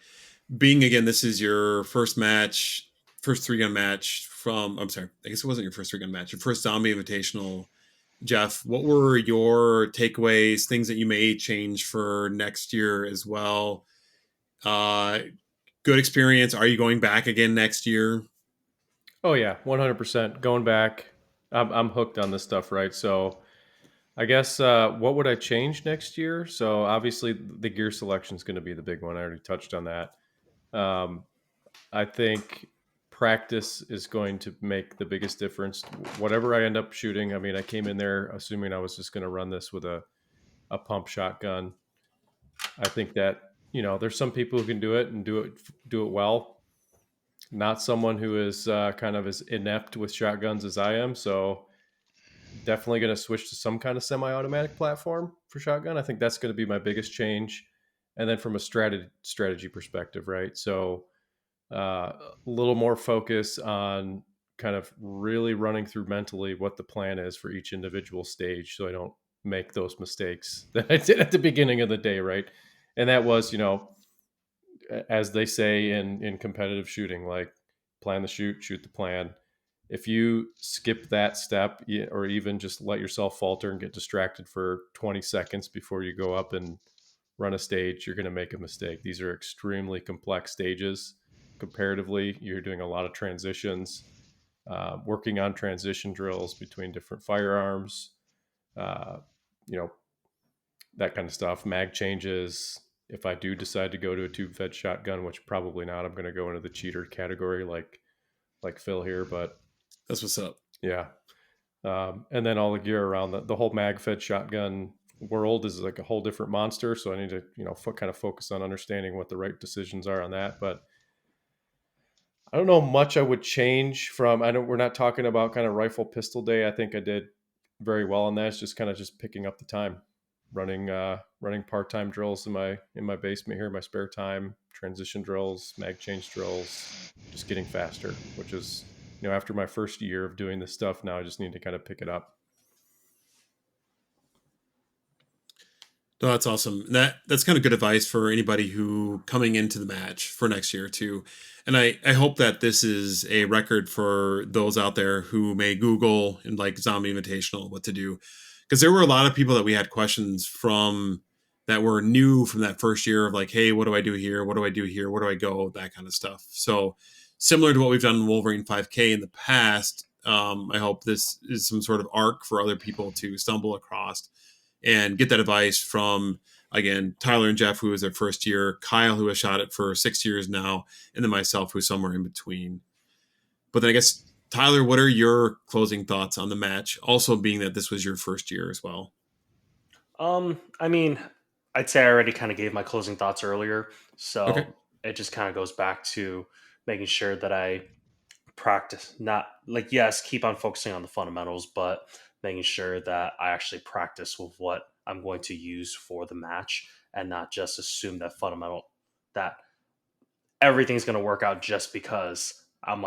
being again, this is your first match, first three gun match from. I'm sorry, I guess it wasn't your first three gun match, your first Zombie Invitational. Jeff, what were your takeaways, things that you may change for next year as well? Uh, Good experience. Are you going back again next year? Oh yeah, 100%. Going back, I'm hooked on this stuff, right? So I guess what would I change next year? So obviously the gear selection is going to be the big one. I already touched on that. Um, I think practice is going to make the biggest difference. Whatever I end up shooting, I mean, I came in there assuming I was just going to run this with a pump shotgun. I think that there's some people who can do it and do it well. Not someone who is kind of as inept with shotguns as I am. So definitely going to switch to some kind of semi-automatic platform for shotgun. I think that's going to be my biggest change. and then from a strategy perspective, right? So a little more focus on kind of really running through mentally what the plan is for each individual stage, so I don't make those mistakes that I did at the beginning of the day, right? And that was, as they say in competitive shooting, like plan the shoot, shoot the plan. If you skip that step, or even just let yourself falter and get distracted for 20 seconds before you go up and run a stage, you're going to make a mistake. These are extremely complex stages. Comparatively, you're doing a lot of transitions, working on transition drills between different firearms, uh, you know, that kind of stuff. Mag changes. If I do decide to go to a tube fed shotgun, which probably not, I'm going to go into the cheater category, like Phil here. But That's what's up. yeah, and then all the gear around the whole mag fed shotgun world is like a whole different monster. So I need to, kind of focus on understanding what the right decisions are on that. But I don't know much I would change from. I don't. We're not talking about kind of rifle pistol day. I think I did very well on that. It's just kind of just picking up the time, running part time drills in my basement here, my spare time, transition drills, mag change drills, just getting faster. Which is, after my first year of doing this stuff, now I just need to kind of pick it up. No, that's awesome. That's kind of good advice for anybody who coming into the match for next year too. And I hope that this is a record for those out there who may Google and like Zombie Invitational what to do. Because there were a lot of people that we had questions from that were new from that first year of like, hey, what do I do here? What do I do here? Where do I go? That kind of stuff. So similar to what we've done in Wolverine 5K in the past, I hope this is some sort of arc for other people to stumble across and get that advice from, again, Tyler and Jeff, who was their first year, Kyle, who has shot it for 6 years now, and then myself, who's somewhere in between. But then I guess, Tyler, what are your closing thoughts on the match? Also being that this was your first year as well. I mean, I'd say I already kind of gave my closing thoughts earlier, Okay. so it just kind of goes back to making sure that I practice, not like, yes, keep on focusing on the fundamentals, but making sure that I actually practice with what I'm going to use for the match, and not just assume that everything's going to work out just because I'm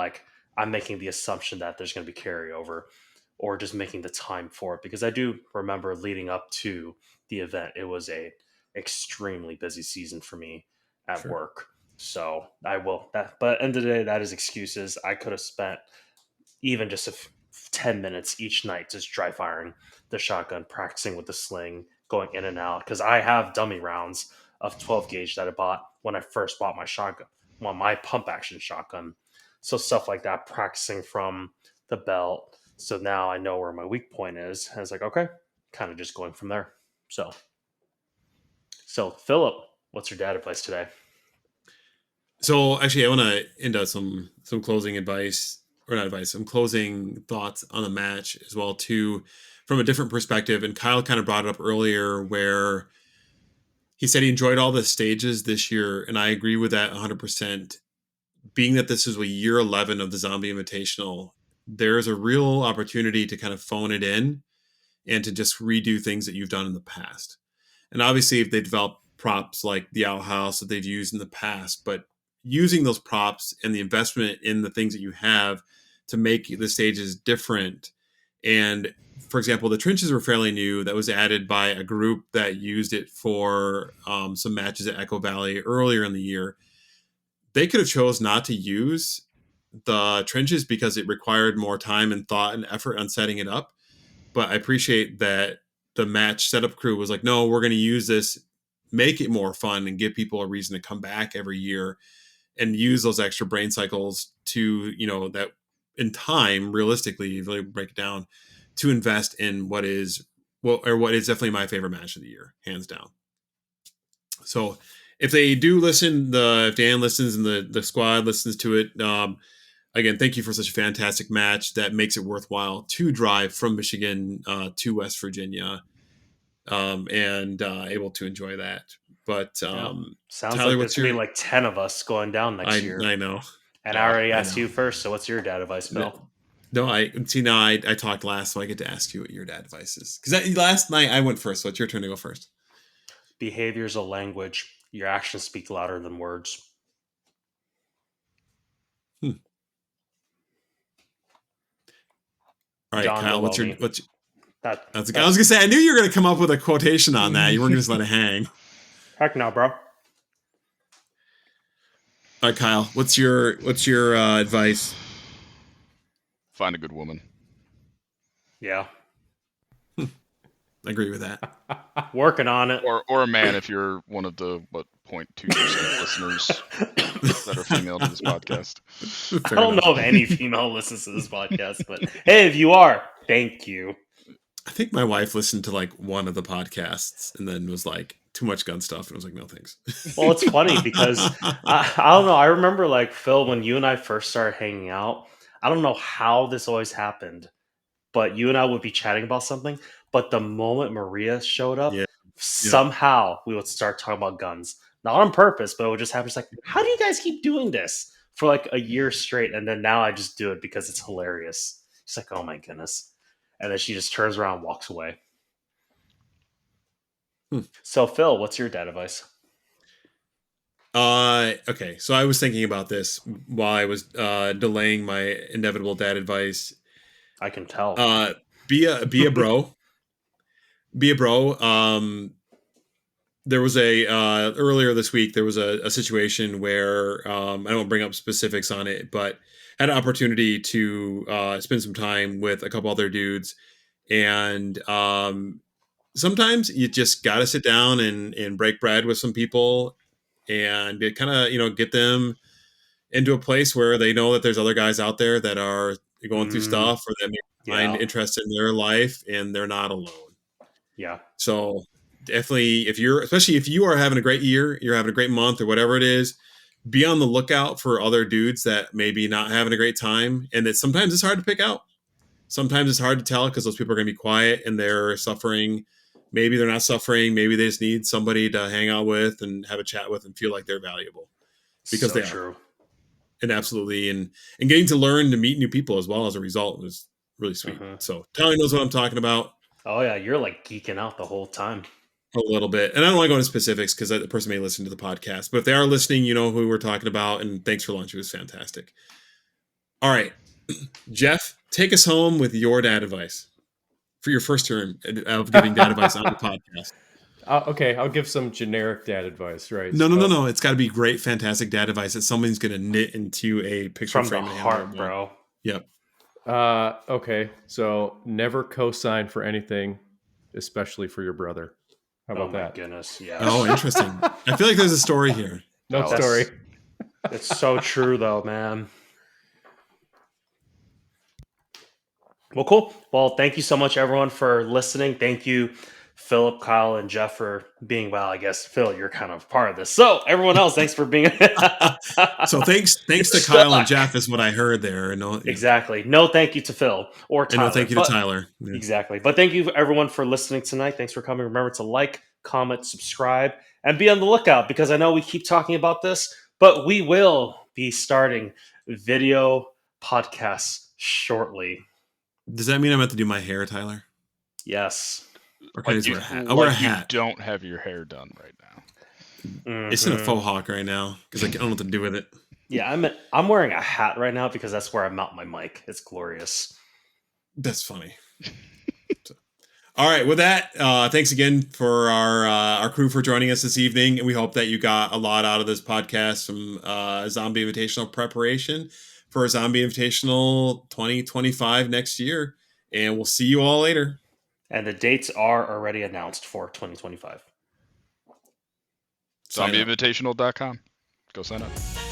making the assumption that there's going to be carryover, or just making the time for it, because I do remember leading up to the event, it was a extremely busy season for me at Sure. work. So I will that, but at the end of the day, that is excuses. I could have spent even just 10 minutes each night just dry firing the shotgun, practicing with the sling, going in and out, because I have dummy rounds of 12 gauge that I bought when I first bought my shotgun, well, my pump action shotgun. So stuff like that, practicing from the belt. So now I know where my weak point is, and it's like, okay, kind of just going from there. So Philip, what's your dad advice today? So actually, I want to end out some closing advice, or not advice, some closing thoughts on the match as well too, from a different perspective. And Kyle kind of brought it up earlier, where he said he enjoyed all the stages this year, and I agree with that 100%. Being that this is a year 11 of the Zombie Invitational, there's a real opportunity to kind of phone it in and to just redo things that you've done in the past. And obviously, if they develop props like the Owl House that they've used in the past, but using those props and the investment in the things that you have to make the stages different. And for example, the trenches were fairly new. That was added by a group that used it for some matches at Echo Valley earlier in the year. They could have chose not to use the trenches because it required more time and thought and effort on setting it up. But I appreciate that the match setup crew was like, no, we're going to use this, make it more fun, and give people a reason to come back every year and use those extra brain cycles to, that in time, realistically, really break it down, to invest in what is definitely my favorite match of the year, hands down. So if they do listen, if Dan listens and the squad listens to it, again, thank you for such a fantastic match that makes it worthwhile to drive from Michigan to West Virginia, and able to enjoy that. But Yeah. Sounds Tyler, like there's what's gonna be your? like 10 of us going down next year. I know, And I Yeah. already I asked know. you first, so what's your dad advice, Bill? No, I see now. I talked last, so I get to ask you what your dad advice is. Because last night I went first, so it's your turn to go first. Behavior's a language. Your actions speak louder than words. All right, John Kyle, what's your Maloney. what's That, I was that gonna say I knew you were gonna come up with a quotation on that. You weren't gonna just let it hang. heck no, bro. All right, Kyle, what's your advice? Find a good woman. Yeah, I agree with that. working on it. Or a man if you're one of the 0.2% listeners that are female to this podcast. I don't know if any female listens to this podcast, but hey, if you are, thank you. I think my wife listened to like one of the podcasts and then was like, too much gun stuff, and was like, no thanks. Well, it's funny because I don't know. I remember like Phil, when you and I first started hanging out. I don't know how this always happened, but you and I would be chatting about something. But the moment Maria showed Yeah, up, yeah. somehow we would start talking about guns. Not on purpose, but it would just happen. It's like, how do you guys keep doing this for like a year straight? And then now I just do it because it's hilarious. She's like, oh my goodness. And then she just turns around and walks away. So, Phil, what's your dad advice? Okay, so I was thinking about this while I was delaying my inevitable dad advice. I can tell. Be a bro. Be a bro. There was a earlier this week there was a situation where I don't bring up specifics on it, but had an opportunity to spend some time with a couple other dudes, and sometimes you just got to sit down and break bread with some people and kind of get them into a place where they know that there's other guys out there that are going through stuff or that may find Yeah. interest in their life and they're not alone. Yeah. So definitely, especially if you are having a great year, you're having a great month or whatever it is, be on the lookout for other dudes that maybe not having a great time. And that sometimes it's hard to pick out. Sometimes it's hard to tell because those people are going to be quiet and they're suffering. Maybe they're not suffering. Maybe they just need somebody to hang out with and have a chat with and feel like they're valuable, because So they true. are. And absolutely. And getting to learn to meet new people as well as a result was really sweet. Mhm. So Tyler knows what I'm talking about. Oh yeah, you're like geeking out the whole time. A little bit. And I don't want to go into specifics because the person may listen to the podcast. But if they are listening, you know who we're talking about. And thanks for lunch. It was fantastic. All right. Jeff, take us home with your dad advice for your first term of giving dad advice on the podcast. Okay, I'll give some generic dad advice, right? No. It's got to be great, fantastic dad advice that somebody's going to knit into a picture From the frame. heart, bro. Yep. Okay, so never co-sign for anything, especially for your brother. How about Oh my that? goodness, yes. Oh, interesting. I feel like there's a story here. No Dallas. story. It's so true though, man. Well, cool. Well, thank you so much, everyone, for listening. Thank you, Philip, Kyle, and Jeff, for being, well, I guess, Phil, you're kind of part of this. So, everyone else, thanks for being. So thanks You're to Kyle and stuck. Jeff is what I heard there. No, yeah. Exactly. No thank you to Phil or And Tyler. no thank you to Tyler. Yeah. Exactly. But thank you, everyone, for listening tonight. Thanks for coming. Remember to like, comment, subscribe, and be on the lookout, because I know we keep talking about this, but we will be starting video podcasts shortly. Does that mean I'm going to do my hair, Tyler? Yes. Or can I just you, wear a hat? I'll wear a like you hat. don't have your hair done right now. It's in a Mhm. faux hawk right now because I don't know what to do with it. Yeah, I'm wearing a hat right now because that's where I mount my mic. It's glorious. That's funny. So, all right, with that, thanks again for our crew for joining us this evening, and we hope that you got a lot out of this podcast from Zombie Invitational preparation for Zombie Invitational 2025 next year, and we'll see you all later. And the dates are already announced for 2025. Sign up. ZombieInvitational.com. Go sign up.